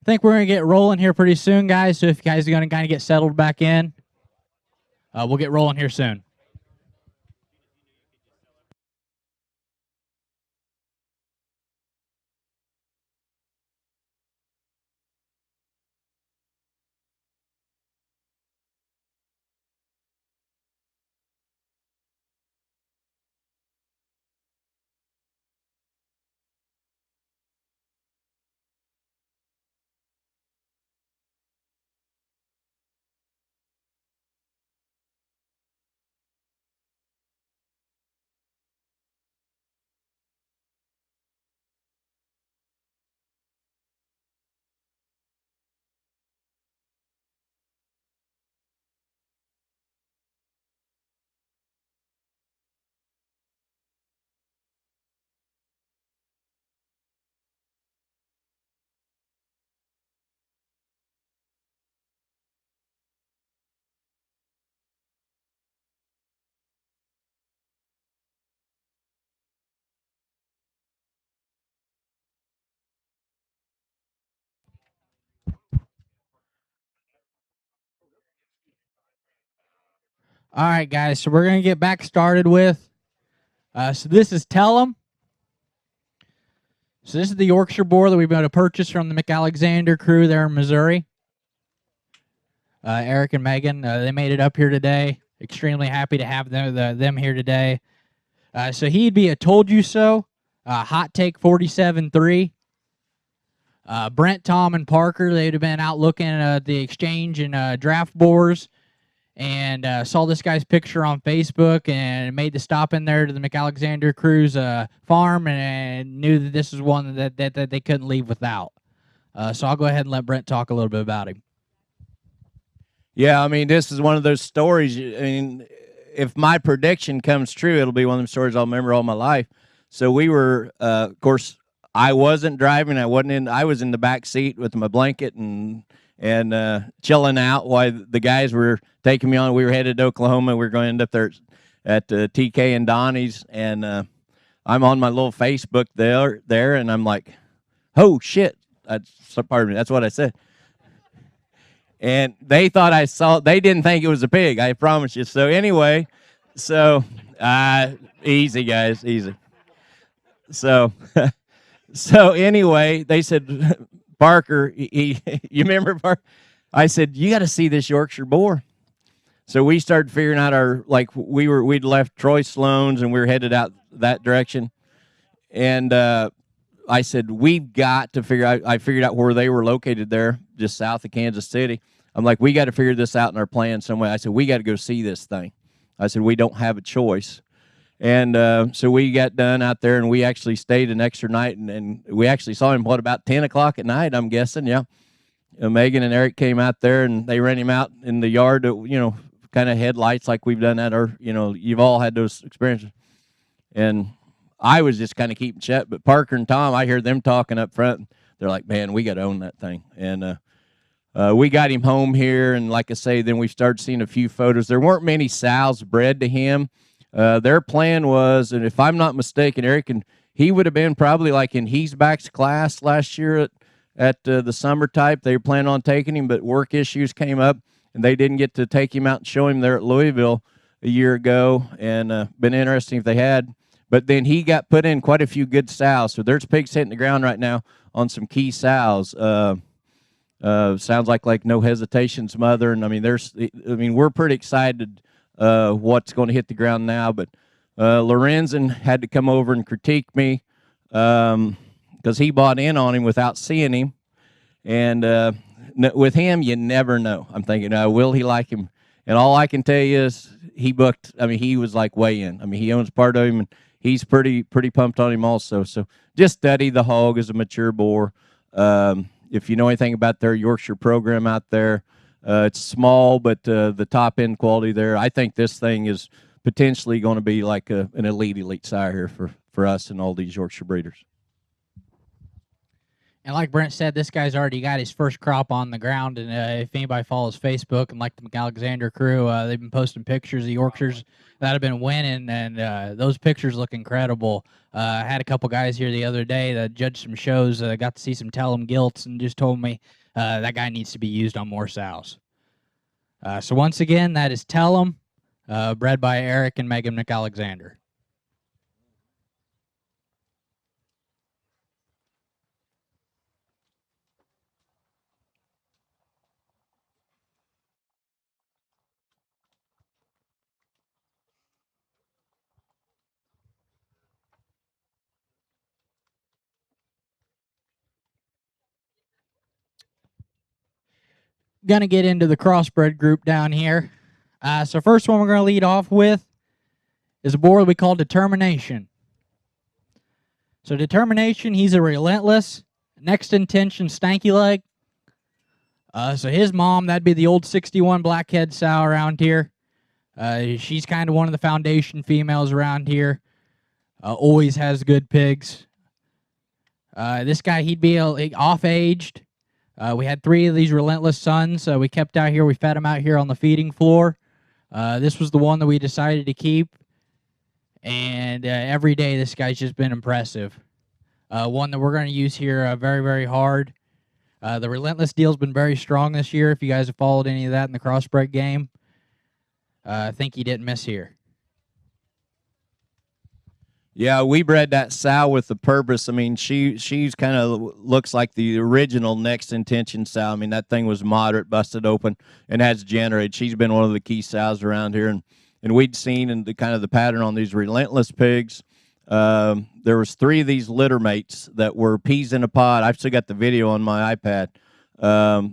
I think we're going to get rolling here pretty soon, guys. So if you guys are going to kind of get settled back in, we'll get rolling here soon. All right, guys. So we're going to get back started with. So this is Tell 'em. So this is the Yorkshire boar that we've been able to purchase from the McAlexander crew there in Missouri. Eric and Megan, they made it up here today. Extremely happy to have them here today. So he'd be a Told You So, Hot Take 47.3. Brent, Tom, and Parker, they'd have been out looking at the exchange and draft boars and saw this guy's picture on Facebook and made the stop in there to the McAlexander crew's farm and knew that this is one that they couldn't leave without. So I'll go ahead and let Brent talk a little bit about him. Yeah, I mean, this is one of those stories. I mean, if my prediction comes true, it'll be one of them stories I'll remember all my life. So we were, of course, I wasn't driving. I was in the back seat with my blanket and chilling out while the guys were taking me on. We were headed to Oklahoma. We were going to end up there at TK and Donnie's, and I'm on my little Facebook there, and I'm like, "Oh shit!" Pardon me. That's what I said. And they thought they didn't think it was a pig, I promise you. So anyway, easy guys, easy. So anyway, they said, Parker, you remember Parker? I said, you got to see this Yorkshire boar. So we started figuring out we'd left Troy Sloan's and we were headed out that direction. And I said, we've got to figure out, I figured out where they were located there, just south of Kansas City. I'm like, we got to figure this out in our plan some way. I said, we got to go see this thing. I said, we don't have a choice. And so we got done out there, and we actually stayed an extra night, and we actually saw him, about 10 o'clock at night, I'm guessing, yeah. Megan and Eric came out there, and they ran him out in the yard, kind of headlights like we've done at our, you've all had those experiences. And I was just kind of keeping shut, but Parker and Tom, I heard them talking up front. They're like, man, we got to own that thing. And we got him home here, and like I say, then we started seeing a few photos. There weren't many sows bred to him. Their plan was, and if I'm not mistaken, Eric, he would have been probably like in Heesback's class last year at the summer type. They were planning on taking him, but work issues came up, and they didn't get to take him out and show him there at Louisville a year ago, and been interesting if they had. But then he got put in quite a few good sows. So there's pigs hitting the ground right now on some key sows. Sounds like No Hesitation's mother. And I mean, we're pretty excited what's going to hit the ground now. But Lorenzen had to come over and critique me because he bought in on him without seeing him. And with him, you never know. I'm thinking, will he like him? And all I can tell you is he booked. I mean, he was like way in. I mean, he owns part of him, and he's pretty pumped on him also. So just study the hog as a mature boar. If you know anything about their Yorkshire program out there, it's small, but the top end quality there. I think this thing is potentially going to be like an elite sire here for us and all these Yorkshire breeders. And like Brent said, this guy's already got his first crop on the ground. And if anybody follows Facebook and like the McAlexander crew, they've been posting pictures of Yorkshires that have been winning, and those pictures look incredible. I had a couple guys here the other day that judged some shows, got to see some Tellem Gilts, and just told me that guy needs to be used on more sows. So once again, that is Tellem, bred by Eric and Megan McAlexander. Gonna get into the crossbred group down here. So first one we're gonna lead off with is a boar we call Determination. So Determination, he's a relentless, next intention stanky leg. So his mom, that'd be the old 61 blackhead sow around here. She's kind of one of the foundation females around here. Always has good pigs. This guy, he'd be off-aged. We had 3 of these relentless sons. We kept out here. We fed them out here on the feeding floor. This was the one that we decided to keep. And every day, this guy's just been impressive. One that we're going to use here very, very hard. The relentless deal's been very strong this year. If you guys have followed any of that in the crossbred game, I think you didn't miss here. Yeah, we bred that sow with the purpose. I mean, she's kind of looks like the original next intention sow. I mean, that thing was moderate, busted open, and has generated. She's been one of the key sows around here, and we'd seen in the kind of the pattern on these relentless pigs. There was 3 of these litter mates that were peas in a pod. I've still got the video on my iPad.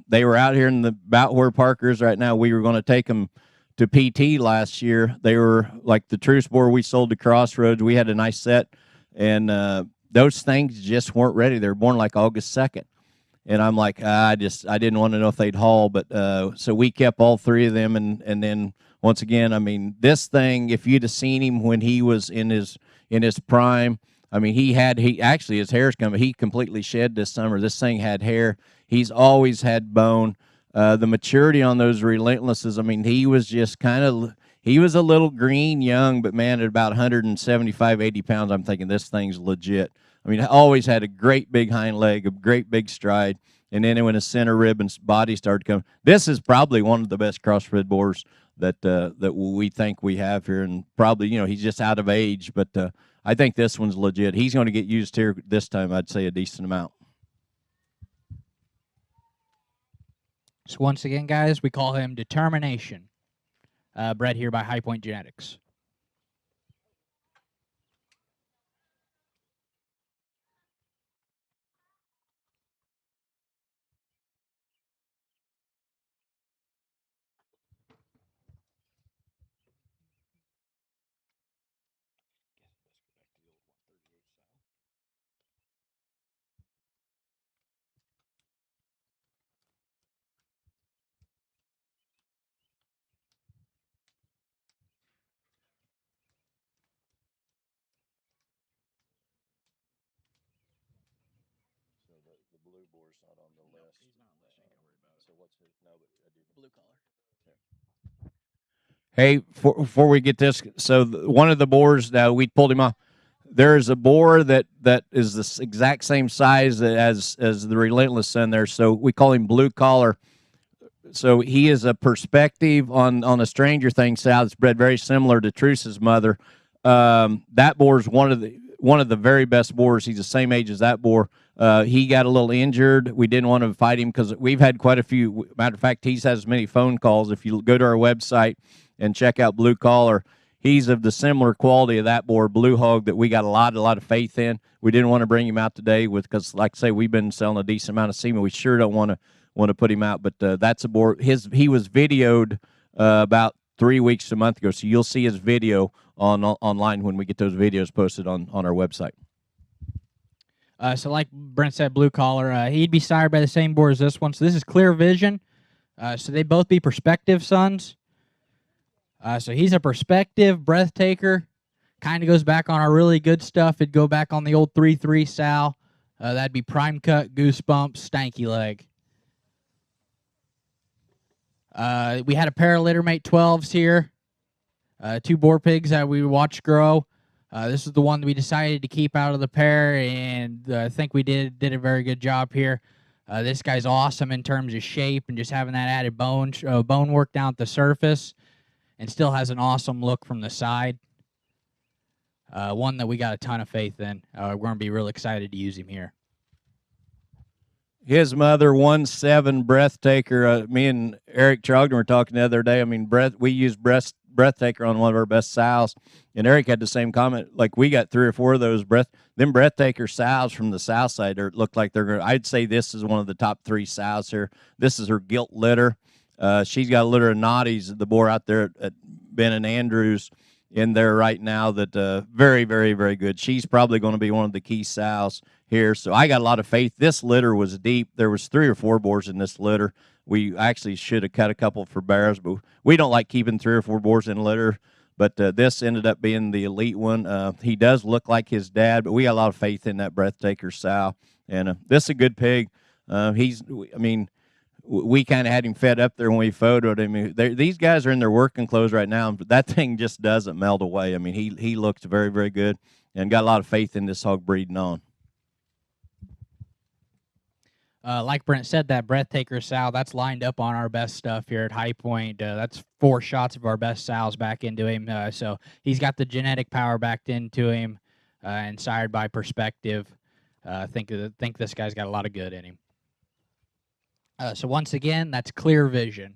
They were out here in about where Parker is right now. We were going to take them to PT last year. They were like the truce boar we sold to Crossroads. We had a nice set, and those things just weren't ready. They were born like August 2nd. And I'm like, I didn't want to know if they'd haul, but so we kept all 3 of them, and then once again, I mean, this thing, if you'd have seen him when he was in his prime, I mean, he actually, his hair's coming. He completely shed this summer. This thing had hair. He's always had bone. The maturity on those relentlesses, I mean, he was just he was a little green young, but man, at about 175, 80 pounds, I'm thinking this thing's legit. I mean, always had a great big hind leg, a great big stride, and then when his center rib and body started coming, this is probably one of the best crossbred boars that we think we have here, and probably, he's just out of age, but I think this one's legit. He's going to get used here this time, I'd say a decent amount. So once again, guys, we call him Determination, bred here by High Point Genetics. Blue boar's not on the list. He's not on the list. You can't worry about it. So what's his? No, but I do. Blue collar. Hey, before we get this, so one of the boars that we pulled him off, there's a boar that is the exact same size as the relentless son there. So we call him Blue Collar. So he is a perspective on a Stranger Things sow that's bred very similar to Truce's mother. That boar is one of the very best boars. He's the same age as that boar. He got a little injured. We didn't want to fight him because we've had quite a few. Matter of fact, he's had as many phone calls. If you go to our website and check out Blue Collar, he's of the similar quality of that boar, Blue Hog, that we got a lot of faith in. We didn't want to bring him out today because, like I say, we've been selling a decent amount of semen. We sure don't want to put him out, but that's a boar. He was videoed about 3 weeks to a month ago, so you'll see his video online when we get those videos posted on our website. So like Brent said, Blue Collar, he'd be sired by the same boar as this one. So this is Clear Vision. So they both be Perspective sons. So he's a Perspective breath taker. Kind of goes back on our really good stuff. It'd go back on the old 3-3 sow. That'd be Prime Cut, Goosebumps, Stanky Leg. We had a pair of Littermate 12s here. 2 boar pigs that we watched grow. This is the one that we decided to keep out of the pair, and I think we did a very good job here. This guy's awesome in terms of shape and just having that added bone work down at the surface, and still has an awesome look from the side. One that we got a ton of faith in. We're going to be real excited to use him here. His mother, 1-7 Breathtaker. Me and Eric Trogdon were talking the other day. I mean, we used Breathtaker on one of our best sows, and Eric had the same comment. Like, we got 3 or 4 of those Breathtaker sows from the south side. Looked like they're going. I'd say this is one of the top 3 sows here. This is her gilt litter. She's got a litter of Naughties, the boar out there at Ben and Andrews in there right now that very, very, very good. She's probably going to be one of the key sows here. So I got a lot of faith. This litter was deep. There was 3 or 4 boars in this litter. We actually should have cut a couple for bears, but we don't like keeping 3 or 4 boars in litter. But this ended up being the elite one. He does look like his dad, but we got a lot of faith in that Breathtaker sow. And this is a good pig. We kind of had him fed up there when we photoed him. These guys are in their working clothes right now, but that thing just doesn't melt away. I mean, he looks very, very good, and got a lot of faith in this hog breeding on. Like Brent said, that Breathtaker sow, that's lined up on our best stuff here at High Point. That's 4 shots of our best sows back into him. So he's got the genetic power backed into him, and sired by Perspective. I think this guy's got a lot of good in him. So once again, that's Clear Vision.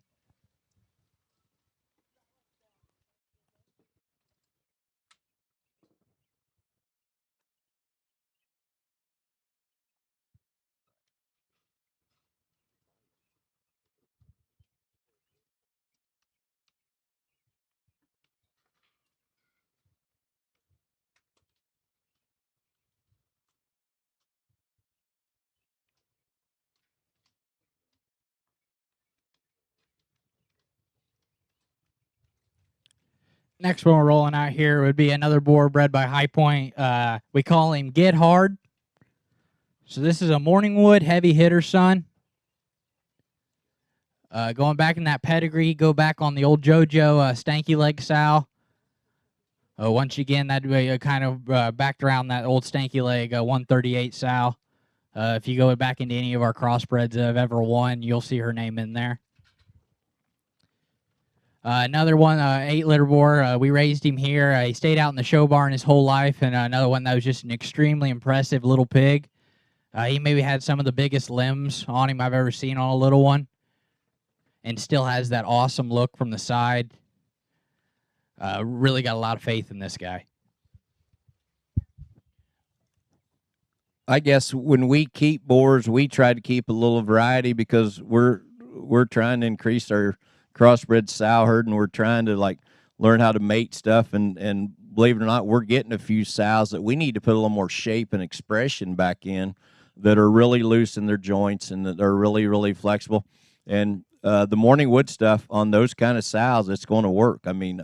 Next one we're rolling out here would be another boar bred by High Point. We call him Get Hard. So this is a Morningwood heavy hitter son. Going back in that pedigree, go back on the old JoJo Stanky Leg sow. Once again, that kind of backed around that old Stanky Leg 138 sow. If you go back into any of our crossbreds that have ever won, you'll see her name in there. Another one, 8-litter boar. We raised him here. He stayed out in the show barn his whole life, and another one that was just an extremely impressive little pig. He maybe had some of the biggest limbs on him I've ever seen on a little one, and still has that awesome look from the side. Really got a lot of faith in this guy. I guess when we keep boars, we try to keep a little variety because we're trying to increase our crossbred sow herd, and we're trying to learn how to mate stuff, and believe it or not, we're getting a few sows that we need to put a little more shape and expression back in, that are really loose in their joints and that are really, really flexible. And the Morningwood stuff on those kind of sows, it's going to work. I mean,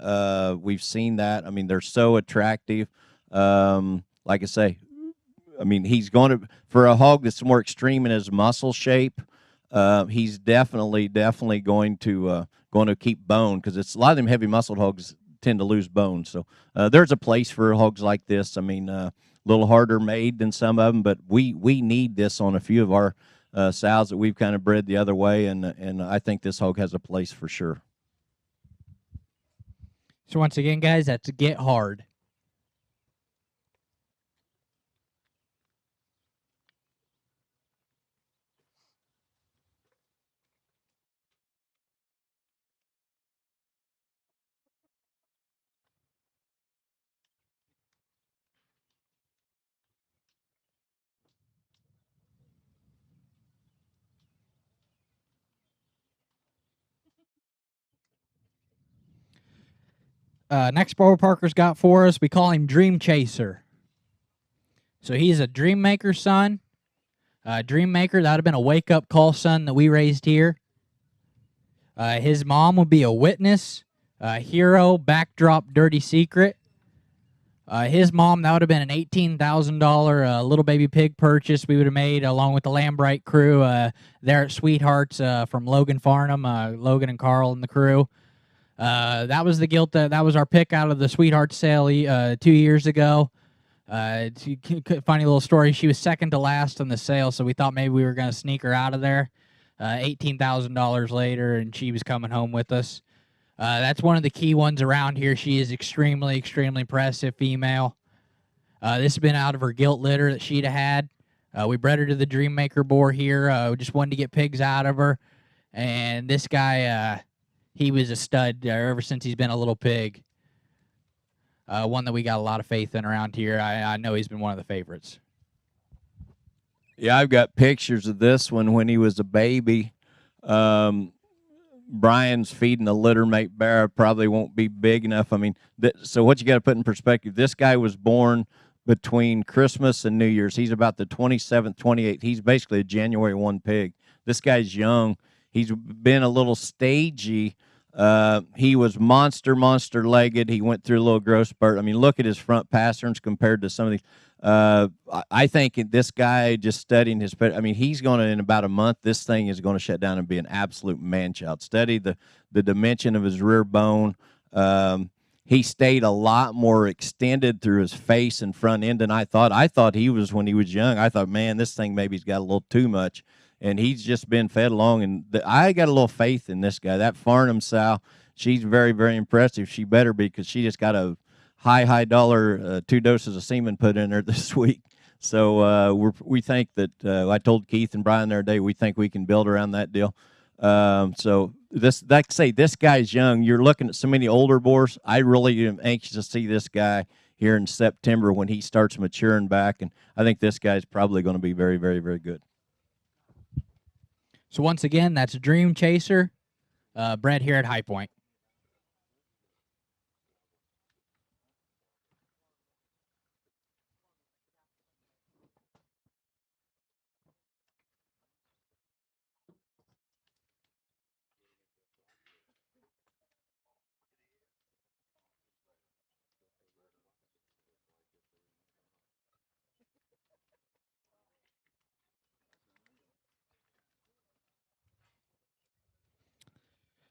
we've seen that. I mean, they're so attractive. Like I say, I mean, he's going to, for a hog that's more extreme in his muscle shape, he's definitely going to keep bone, because it's a lot of them heavy muscled hogs tend to lose bone. So there's a place for hogs like this. I mean, a little harder made than some of them, but we need this on a few of our sows that we've kind of bred the other way, and I think this hog has a place for sure. So once again, guys, that's Get Hard. Next boar Parker's got for us, we call him Dream Chaser. So he's a Dream Maker son. Dream Maker, that would have been a wake-up call son that we raised here. His mom would be a Witness, Hero, Backdrop, Dirty Secret. His mom, that would have been an $18,000 little baby pig purchase we would have made along with the Lambright crew there at Sweethearts from Logan Farnham, Logan and Carl and the crew. That was the gilt. That was our pick out of the Sweetheart sale 2 years ago. Funny little story. She was second to last on the sale, so we thought maybe we were going to sneak her out of there. $18,000 later, and she was coming home with us. That's one of the key ones around here. She is extremely, extremely impressive female. This has been out of her gilt litter that she'd had. We bred her to the Dreammaker boar here. We just wanted to get pigs out of her. And this guy, he was a stud ever since he's been a little pig. One that we got a lot of faith in around here. I know he's been one of the favorites. Yeah, I've got pictures of this one when he was a baby. Brian's feeding the litter mate bear, probably won't be big enough. I mean, so what you got to put in perspective, this guy was born between Christmas and New Year's. He's about the 27th, 28th. He's basically a January 1 pig. This guy's young. He's been a little stagey. He was monster legged. He went through a little growth spurt. I mean, look at his front pasterns compared to some of these. I think this guy, just studying his, I mean, he's going to, in about a month, this thing is going to shut down and be an absolute man-child. Study the dimension of his rear bone. He stayed a lot more extended through his face and front end than I thought. I thought he was, when he was young, I thought, man, this thing maybe's got a little too much. And he's just been fed along. And I got a little faith in this guy. That Farnham sow, she's very, very impressive. She better be, because she just got a high dollar 2 doses of semen put in her this week. So we think that I told Keith and Brian the other day, we think we can build around that deal. So like I say, this guy's young. You're looking at so many older boars. I really am anxious to see this guy here in September when he starts maturing back. And I think this guy's probably going to be very, very, very good. So once again, that's Dream Chaser, bred here at High Point.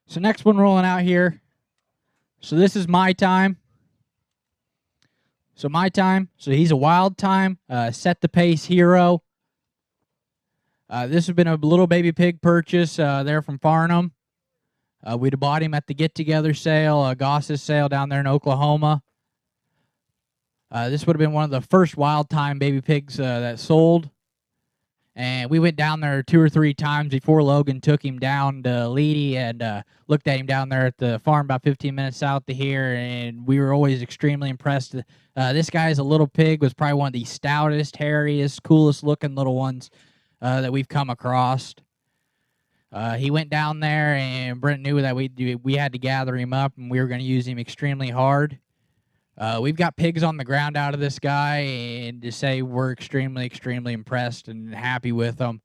So next one rolling out here. So this is My Time. So My Time. So he's a Wild Time, set the pace hero. This has been a little baby pig purchase there from Farnham. We'd have bought him at the Get Together sale, Goss's sale down there in Oklahoma. This would have been one of the first Wild Time baby pigs that sold. And we went down there 2 or 3 times before Logan took him down to Leedy and looked at him down there at the farm about 15 minutes south of here, and we were always extremely impressed. This guy's a little pig, was probably one of the stoutest, hairiest, coolest looking little ones that we've come across. He went down there, and Brent knew that we had to gather him up, and we were going to use him extremely hard. We've got pigs on the ground out of this guy, and to say we're extremely, extremely impressed and happy with him.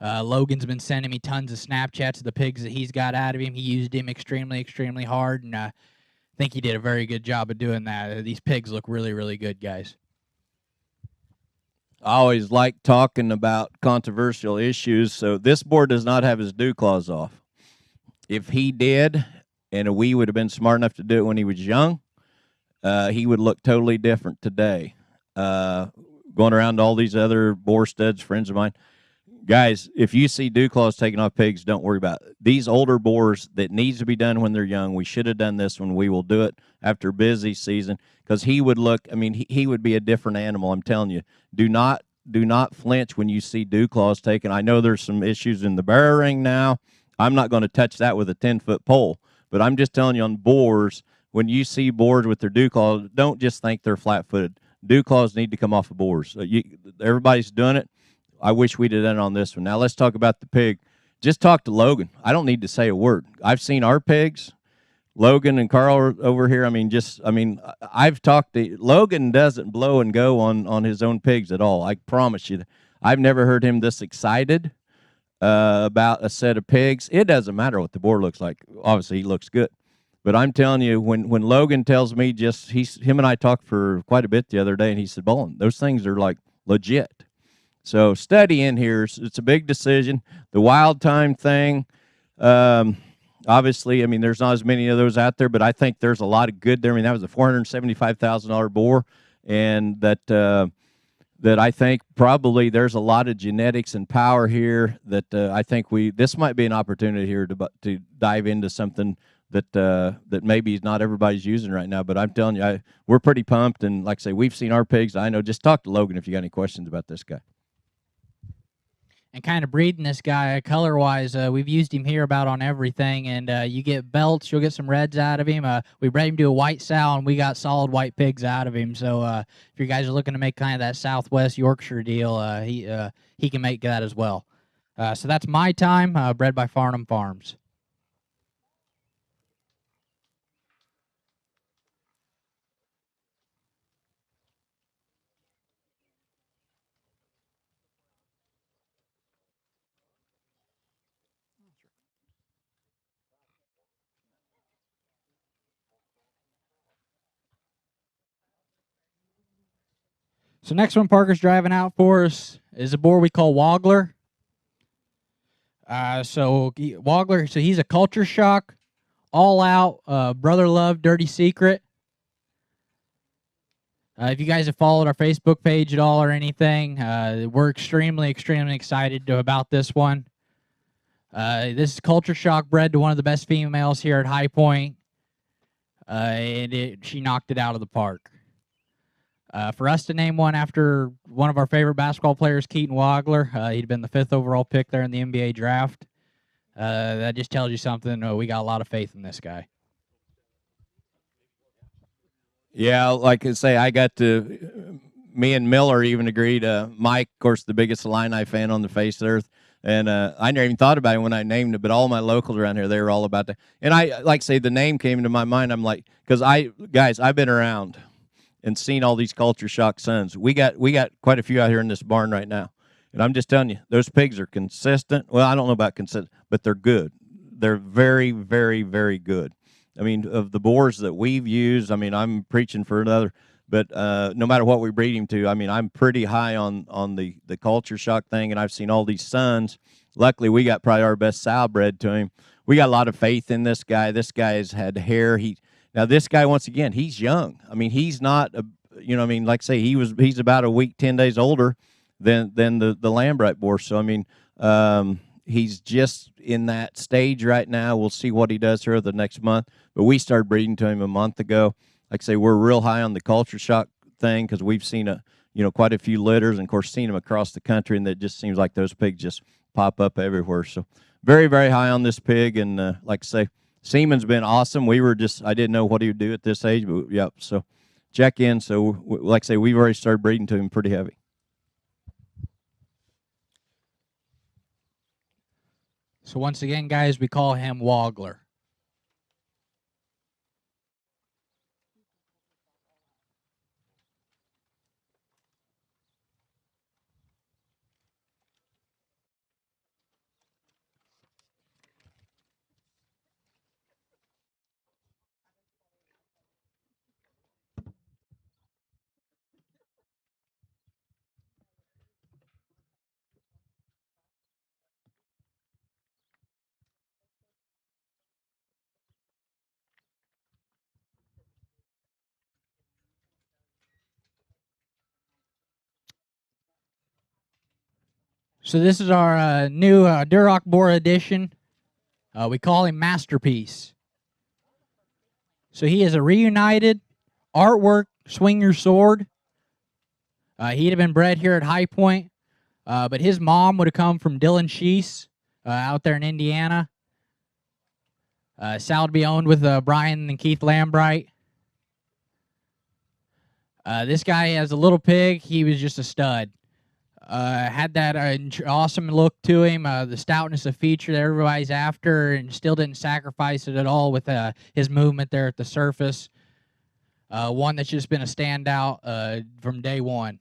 Logan's been sending me tons of Snapchats of the pigs that he's got out of him. He used him extremely, extremely hard, and I think he did a very good job of doing that. These pigs look really, really good, guys. I always like talking about controversial issues, so this board does not have his dew claws off. If he did, and we would have been smart enough to do it when he was young, he would look totally different today. Going around to all these other boar studs, friends of mine, guys, if you see dew claws taking off pigs, don't worry about it. These older boars that needs to be done when they're young, we should have done this when we will do it after busy season, because he would look, I mean, he would be a different animal. I'm telling you, do not flinch when you see dew claws taken. I know there's some issues in the barrier ring now. I'm not going to touch that with a 10-foot pole, but I'm just telling you, on boars, when you see boars with their dew claws, don't just think they're flat-footed. Dew claws need to come off of boars. Everybody's doing it. I wish we'd have done it on this one. Now let's talk about the pig. Just talk to Logan. I don't need to say a word. I've seen our pigs. Logan and Carl are over here. I've talked to Logan. Doesn't blow and go on his own pigs at all. I promise you. I've never heard him this excited about a set of pigs. It doesn't matter what the boar looks like. Obviously, he looks good. But I'm telling you, when Logan tells me him and I talked for quite a bit the other day, and he said, Bolin, those things are like legit. So study in here. It's a big decision. The wild time thing, obviously, I mean, there's not as many of those out there, but I think there's a lot of good there. I mean, that was a $475,000 boar, and that I think probably there's a lot of genetics and power here that I think this might be an opportunity here to dive into something that maybe not everybody's using right now. But I'm telling you, we're pretty pumped, and like I say, we've seen our pigs. I know. Just talk to Logan if you got any questions about this guy. And kind of breeding this guy color-wise, we've used him here about on everything, and you get belts, you'll get some reds out of him. We bred him to a white sow, and we got solid white pigs out of him. So if you guys are looking to make kind of that Southwest Yorkshire deal, he can make that as well. So that's my time, bred by Farnham Farms. So next one Parker's driving out for us is a boar we call Woggler. Woggler, so he's a culture shock, all out, brother love, dirty secret. If you guys have followed our Facebook page at all or anything, we're extremely excited about this one. This is culture shock bred to one of the best females here at High Point, and she knocked it out of the park. For us to name one after one of our favorite basketball players, Keaton Woggler, he'd been the 5th overall pick there in the NBA draft. That just tells you something. We got a lot of faith in this guy. Yeah, like I say, me and Miller even agreed. Mike, of course, the biggest Illini fan on the face of the earth. And I never even thought about it when I named it, but all my locals around here, they were all about that. And I, like say, the name came into my mind. I'm like, because I've been around and seen all these culture shock sons. We got quite a few out here in this barn right now. And I'm just telling you, those pigs are consistent. Well, I don't know about consistent, but they're good. They're very, very, very good. I mean, of the boars that we've used, I mean, I'm preaching for another, but no matter what we breed him to, I mean, I'm pretty high on the culture shock thing, and I've seen all these sons. Luckily, we got probably our best sow bred to him. We got a lot of faith in this guy. This guy has had hair. Now this guy, once again, he's young. I mean, he's not like say he's about a week, 10 days older than the Lambright boar. So I mean, he's just in that stage right now. We'll see what he does here the next month. But we started breeding to him a month ago. Like I say, we're real high on the culture shock thing because we've seen quite a few litters, and of course seen them across the country, and it just seems like those pigs just pop up everywhere. So very, very high on this pig, and like I say, semen's been awesome. I didn't know what he would do at this age, but yep. So check in. So like I say, we've already started breeding to him pretty heavy. So once again, guys, we call him Woggler. So this is our new Duroc boar edition. We call him Masterpiece. So he is a reunited artwork swing your sword. He'd have been bred here at High Point, but his mom would have come from Dillon Sheese out there in Indiana. Sal would be owned with Brian and Keith Lambright. This guy has a little pig. He was just a stud. Had that awesome look to him, the stoutness of feature that everybody's after, and still didn't sacrifice it at all with his movement there at the surface. One that's just been a standout from day one.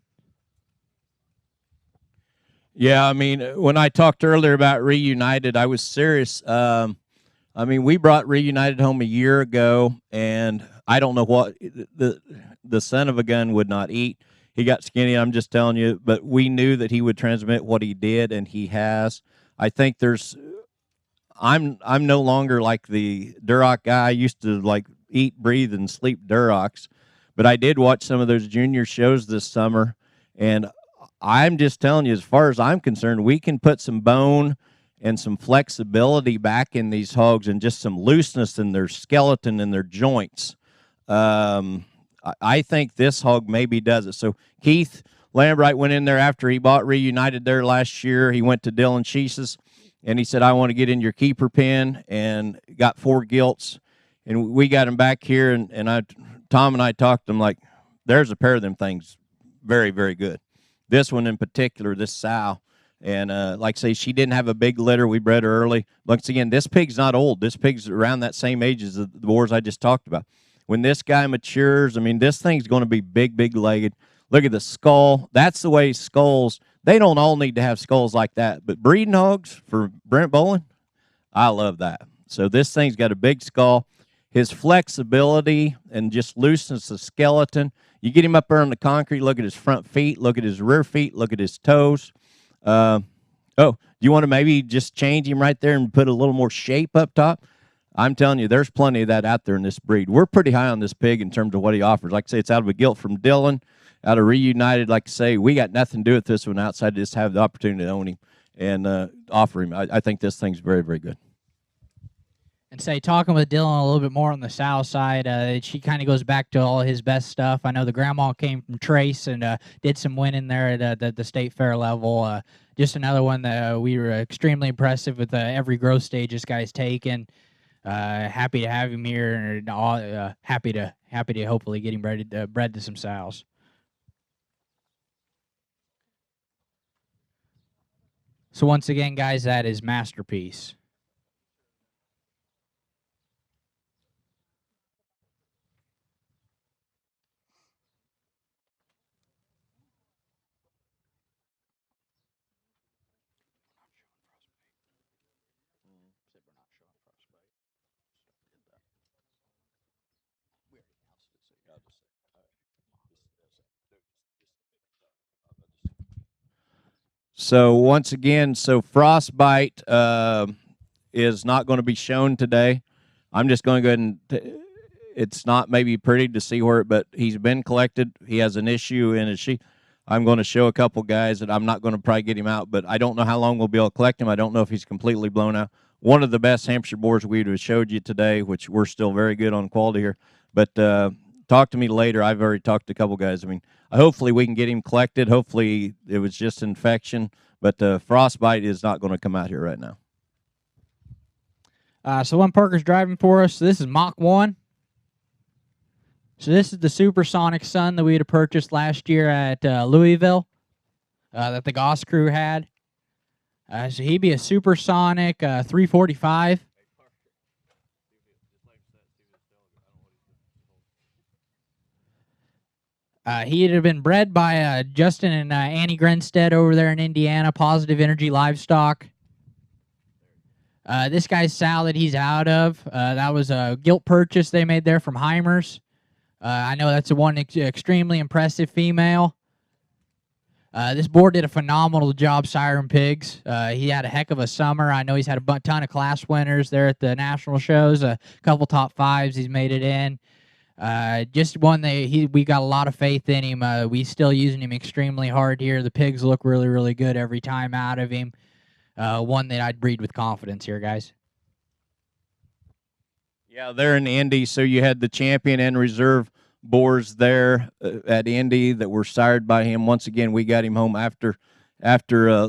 Yeah, I mean, when I talked earlier about reunited, I was serious. I mean, we brought Reunited home a year ago, and I don't know what the son of a gun would not eat. He got skinny. I'm just telling you, but we knew that he would transmit what he did, and he has. I think there's. I'm no longer like the Duroc guy. I used to like eat, breathe, and sleep Durocs, but I did watch some of those junior shows this summer, and I'm just telling you, as far as I'm concerned, we can put some bone and some flexibility back in these hogs and just some looseness in their skeleton and their joints. I think this hog maybe does it. So Keith Lambright went in there after he bought Reunited there last year. He went to Dylan Sheeses, and he said, I want to get in your keeper pen, and got 4 gilts. And we got him back here, and Tom and I talked to him like, there's a pair of them things very, very good. This one in particular, this sow. And like I say, she didn't have a big litter. We bred her early. Once again, this pig's not old. This pig's around that same age as the boars I just talked about. When this guy matures, I mean, this thing's going to be big, big-legged. Look at the skull. That's the way skulls, they don't all need to have skulls like that. But breeding hogs for Brent Bolin, I love that. So this thing's got a big skull. His flexibility and just looseness of skeleton. You get him up there on the concrete, look at his front feet, look at his rear feet, look at his toes. Do you want to maybe just change him right there and put a little more shape up top? I'm telling you, there's plenty of that out there in this breed. We're pretty high on this pig in terms of what he offers. Like I say, it's out of a gilt from Dylan, out of Reunited. Like I say, we got nothing to do with this one outside to just have the opportunity to own him and offer him. I think this thing's very, very good. And say, talking with Dylan a little bit more on the south side, she kind of goes back to all his best stuff. I know the grandma came from Trace and did some winning there at the state fair level. Just another one that we were extremely impressive with every growth stage this guy's taken. Happy to have him here, and happy to hopefully get him bred to some sows. So once again, guys, that is Masterpiece. So once again, Frostbite is not going to be shown today. I'm just going to go ahead and it's not maybe pretty to see where, but he's been collected. He has an issue in his sheath. I'm going to show a couple guys that I'm not going to probably get him out, but I don't know how long we'll be able to collect him. I don't know if he's completely blown out. One of the best Hampshire boars we would have showed you today, which we're still very good on quality here. But talk to me later. I've already talked to a couple guys. I mean, hopefully we can get him collected. Hopefully it was just infection, but Frostbite is not going to come out here right now. So one Parker's driving for us. So this is Mach 1. So this is the Supersonic Sun that we had purchased last year at Louisville that the Goss crew had. So he'd be a Supersonic 345. He had been bred by Justin and Annie Grenstead over there in Indiana, Positive Energy Livestock. This guy's sow that he's out of, that was a gilt purchase they made there from Heimers. I know that's one extremely impressive female. This boar did a phenomenal job siring pigs. He had a heck of a summer. I know he's had a ton of class winners there at the national shows, a couple top 5s he's made it in. Just one that we got a lot of faith in him. We still using him extremely hard here. The pigs look really, really good every time out of him. One that I'd breed with confidence here, guys. Yeah, they're in Indy, so you had the champion and reserve boars there at Indy that were sired by him. Once again, we got him home after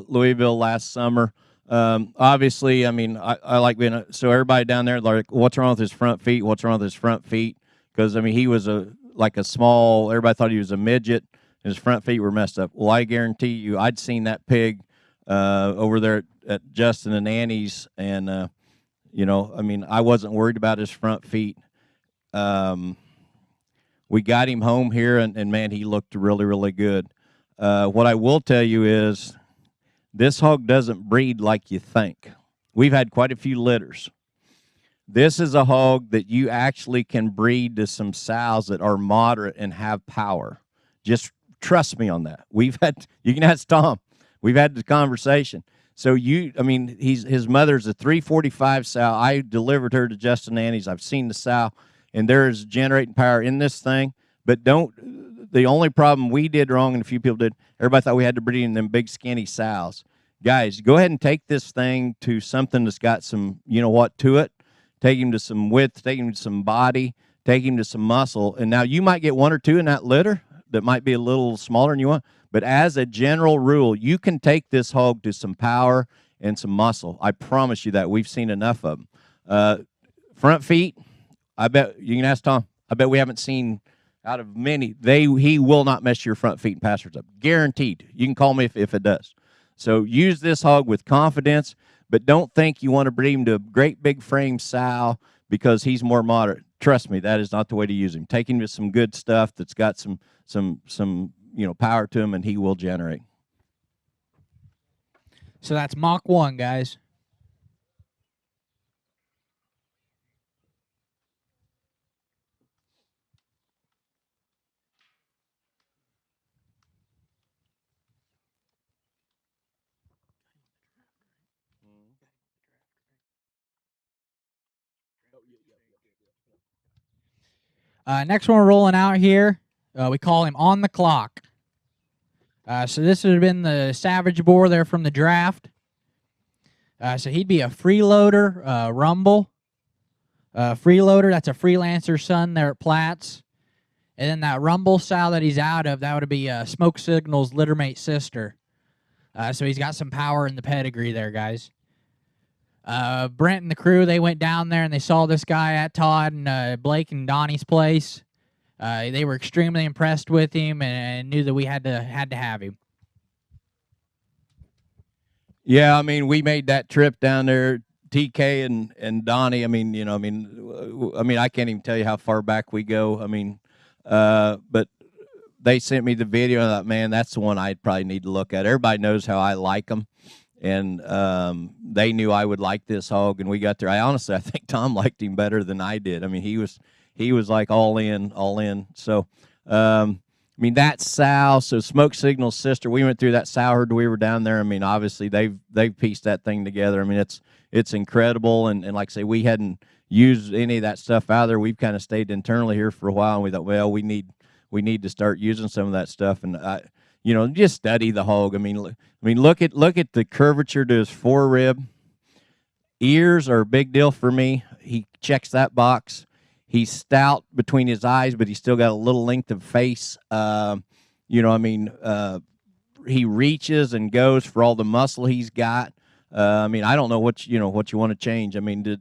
Louisville last summer. Obviously, I mean, I like being so everybody down there like, what's wrong with his front feet? What's wrong with his front feet? Because I mean, he was like a small. Everybody thought he was a midget. And his front feet were messed up. Well, I guarantee you, I'd seen that pig over there at Justin and Annie's, and you know, I mean, I wasn't worried about his front feet. We got him home here, and man, he looked really, really good. What I will tell you is this hog doesn't breed like you think. We've had quite a few litters. This is a hog that you actually can breed to some sows that are moderate and have power. Just trust me on that. You can ask Tom. We've had the conversation. So his mother's a 345 sow. I delivered her to Justin Annie's. I've seen the sow, and there is generating power in this thing. But the only problem we did wrong, and a few people did, everybody thought we had to breed in them big skinny sows. Guys, go ahead and take this thing to something that's got some, to it. Take him to some width, take him to some body, take him to some muscle. And now you might get one or two in that litter that might be a little smaller than you want. But as a general rule, you can take this hog to some power and some muscle. I promise you that. We've seen enough of them. Front feet, I bet you can ask Tom. I bet we haven't seen out of many. He will not mess your front feet and pastures up. Guaranteed. You can call me if it does. So use this hog with confidence. But don't think you want to breed him to a great big frame sow because he's more moderate. Trust me, that is not the way to use him. Take him to some good stuff that's got some power to him, and he will generate. So that's Mach 1, guys. Next one we're rolling out here, we call him On the Clock. So this would have been the Savage boar there from the draft. So he'd be a freeloader, Rumble. Freeloader, that's a freelancer son there at Platts. And then that Rumble sow that he's out of, that would be Smoke Signal's littermate sister. So he's got some power in the pedigree there, guys. Brent and the crew, they went down there and they saw this guy at Todd and Blake and Donnie's place. They were extremely impressed with him and knew that we had to have him. Yeah, we made that trip down there, TK and Donnie. I can't even tell you how far back we go. But they sent me the video, and I thought, man, that's the one I'd probably need to look at. Everybody knows how I like them. And they knew I would like this hog, and we got there. I think Tom liked him better than I did. He was like all in. So, that sow. So Smoke Signal's sister. We went through that sow herd. We were down there. Obviously they've pieced that thing together. It's incredible. And like I say, we hadn't used any of that stuff out there. We've kind of stayed internally here for a while, and we thought, well, we need to start using some of that stuff. And just study the hog. Look at the curvature to his forearm. Ears are a big deal for me. He checks that box. He's stout between his eyes, but he's still got a little length of face. He reaches and goes for all the muscle he's got. I don't know what you want to change.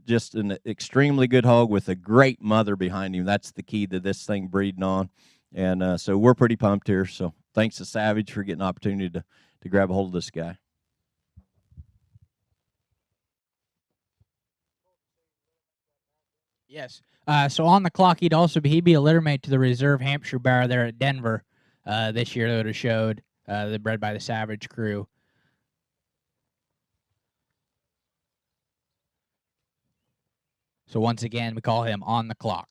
Just an extremely good hog with a great mother behind him. That's the key to this thing breeding on. And so we're pretty pumped here. So thanks to Savage for getting an opportunity to grab a hold of this guy. Yes. So On the Clock, he'd be a littermate to the reserve Hampshire Bear there at Denver this year that would have showed, the bred by the Savage crew. So once again, we call him On the Clock.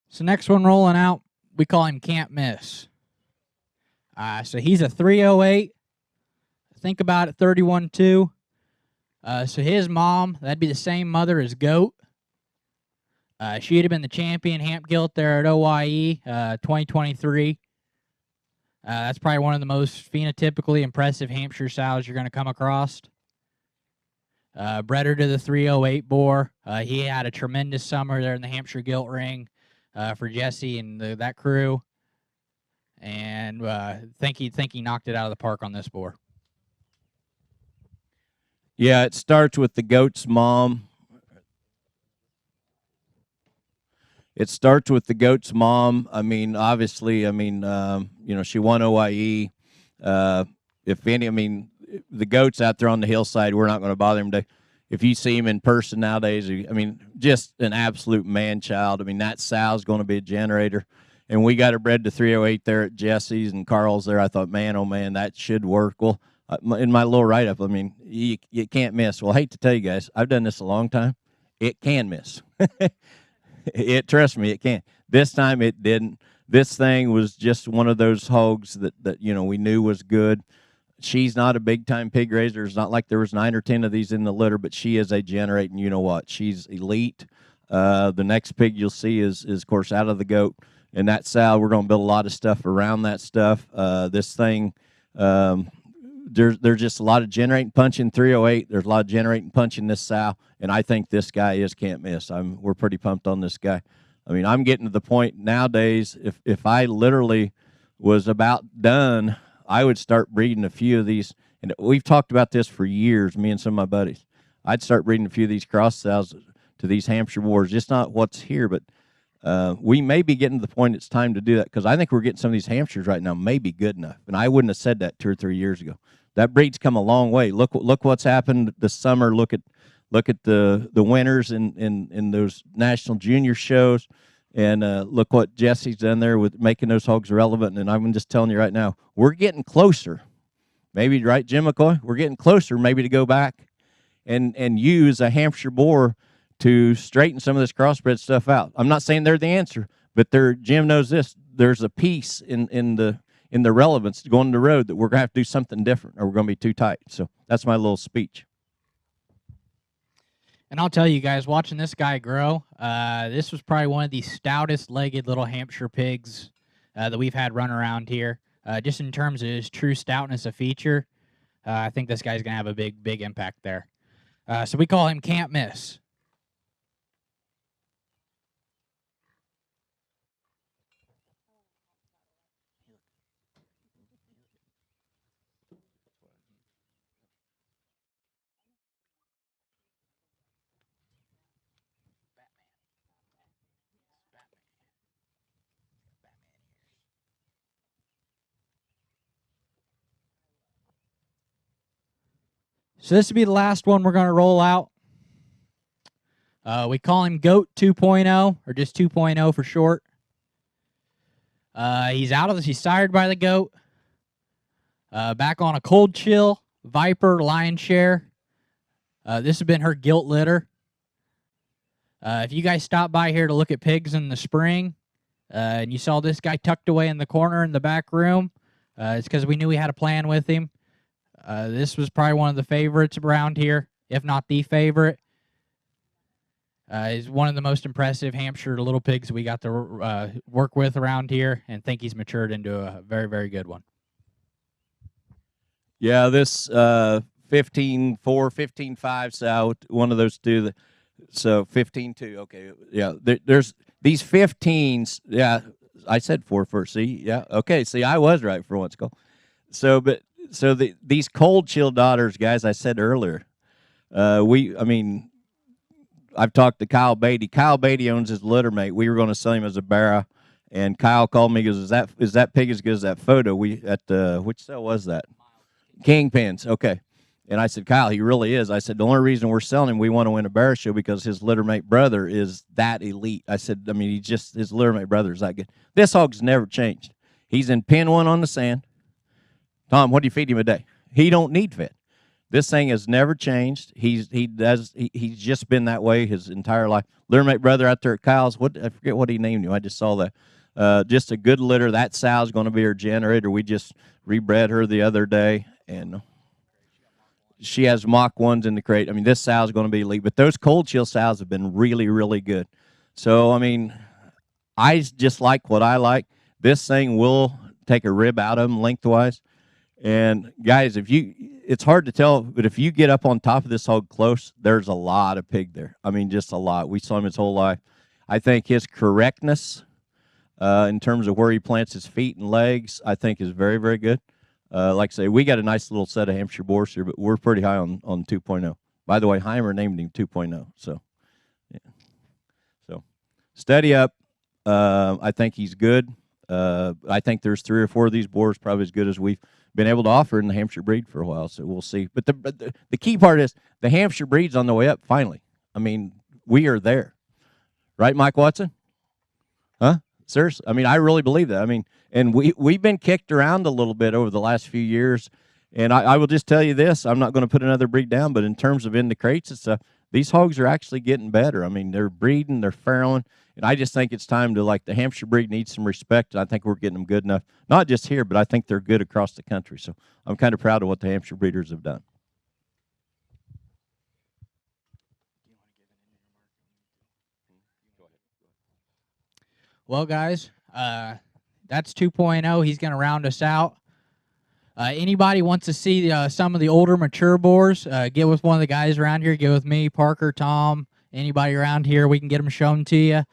So next one rolling out, we call him Can't Miss. So he's a 308. Think about it, 31-2. So his mom, that'd be the same mother as Goat. She'd have been the champion Hamp Gilt there at OYE 2023. That's probably one of the most phenotypically impressive Hampshire sows you're going to come across. Bred her to the 308 boar. He had a tremendous summer there in the Hampshire Gilt Ring for Jesse and that crew. And think he knocked it out of the park on this boar. Yeah, it starts with the Goat's mom. it starts with the goat's mom. I mean, obviously, I mean, she won OIE. If any, I mean, the goats out there on the hillside, we're not going to bother him today. If you see him in person nowadays, I mean, just an absolute man child. I mean, that sow's going to be a generator. And we got her bred to 308 there at Jesse's and Carl's there. I thought, man, oh man, that should work. Well, in my little write-up, I mean, you can't miss. Well, I hate to tell you guys, I've done this a long time. It can miss. Trust me, it can. This time it didn't. This thing was just one of those hogs that we knew was good. She's not a big-time pig raiser. It's not like there was 9 or 10 of these in the litter, but she is a generating, you know what. She's elite. The next pig you'll see is of course, out of the goat. And that sow, we're going to build a lot of stuff around that stuff. This thing, there's just a lot of generating punch in 308. There's a lot of generating punch in this sow. And I think this guy is can't miss. We're pretty pumped on this guy. I mean, I'm getting to the point nowadays, if I literally was about done, I would start breeding a few of these. And we've talked about this for years, me and some of my buddies. I'd start breeding a few of these cross sows to these Hampshire boars, just not what's here, but we may be getting to the point it's time to do that, because I think we're getting some of these Hampshires right now may be good enough. And I wouldn't have said that 2 or 3 years ago. That breed's come a long way. Look what's happened this summer. Look at the winners in those national junior shows. And look what Jesse's done there with making those hogs relevant. And I'm just telling you right now, we're getting closer. Maybe, right, Jim McCoy? We're getting closer maybe to go back and use a Hampshire boar to straighten some of this crossbred stuff out. I'm not saying they're the answer, but Jim knows this. There's a piece in the relevance going the road that we're going to have to do something different, or we're going to be too tight. So that's my little speech. And I'll tell you guys, watching this guy grow, this was probably one of the stoutest legged little Hampshire pigs that we've had run around here. Just in terms of his true stoutness of feature, I think this guy's going to have a big impact there. So we call him Can't Miss. So this will be the last one we're going to roll out. We call him Goat 2.0, or just 2.0 for short. He's out of this. He's sired by the goat. Back on a cold chill Viper Lion Share. This has been her gilt litter. If you guys stop by here to look at pigs in the spring, and you saw this guy tucked away in the corner in the back room, it's because we knew we had a plan with him. This was probably one of the favorites around here, if not the favorite. He's one of the most impressive Hampshire little pigs we got to work with around here, and think he's matured into a very, very good one. Yeah, this 15-4, 15-5 sow, one of those two. So 15-2, okay. Yeah, there's these 15s. Yeah, I said 4 first. See, yeah, okay. See, I was right for once. Go. So these cold chill daughters, guys, I said earlier, I've talked to Kyle Beatty. Kyle Beatty owns his litter mate. We were going to sell him as a barra, and Kyle called me. He goes, is that pig as good as that photo? Which cell was that? Kingpins. Okay. And I said, Kyle, he really is. I said, the only reason we're selling him, we want to win a barra show because his litter mate brother is that elite. I said, his litter mate brother is that good. This hog's never changed. He's in pin 1 on the sand. Tom, what do you feed him a day? He don't need fed. This thing has never changed. He's just been that way his entire life. Littermate brother out there at Kyle's, I forget what he named him. I just saw that. Just a good litter. That sow's going to be her generator. We just rebred her the other day, and she has mock ones in the crate. This sow's going to be elite. But those cold chill sows have been really, really good. So, I just like what I like. This thing will take a rib out of them lengthwise. And guys, it's hard to tell, but if you get up on top of this hog close, there's a lot of pig there. Just a lot. We saw him his whole life. I think his correctness in terms of where he plants his feet and legs, I think is very, very good. Like I say, we got a nice little set of Hampshire boars here, but we're pretty high on 2.0. By the way, Heimer named him 2.0. So, yeah. So, steady up. I think he's good. I think there's 3 or 4 of these boars probably as good as we've been able to offer in the Hampshire breed for a while. So we'll see. But the key part is the Hampshire breed's on the way up. Finally, I mean, we are there, right, Mike Watson? Huh? Seriously? I mean, I really believe that. I mean, and we've been kicked around a little bit over the last few years. And I will just tell you this: I'm not going to put another breed down, but in terms of in the crates and stuff, these hogs are actually getting better. I mean, they're breeding, they're farrowing, and I just think it's time to, like, the Hampshire breed needs some respect. And I think we're getting them good enough, not just here, but I think they're good across the country. So I'm kind of proud of what the Hampshire breeders have done. Well, guys, that's 2.0. He's going to round us out. Anybody wants to see some of the older mature boars, get with one of the guys around here. Get with me, Parker, Tom, anybody around here. We can get them shown to you.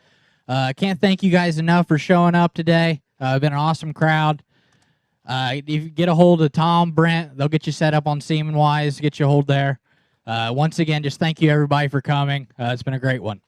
I can't thank you guys enough for showing up today. Been an awesome crowd. If you get a hold of Tom, Brent, they'll get you set up on Seaman Wise, get you a hold there. Once again, just thank you, everybody, for coming. It's been a great one.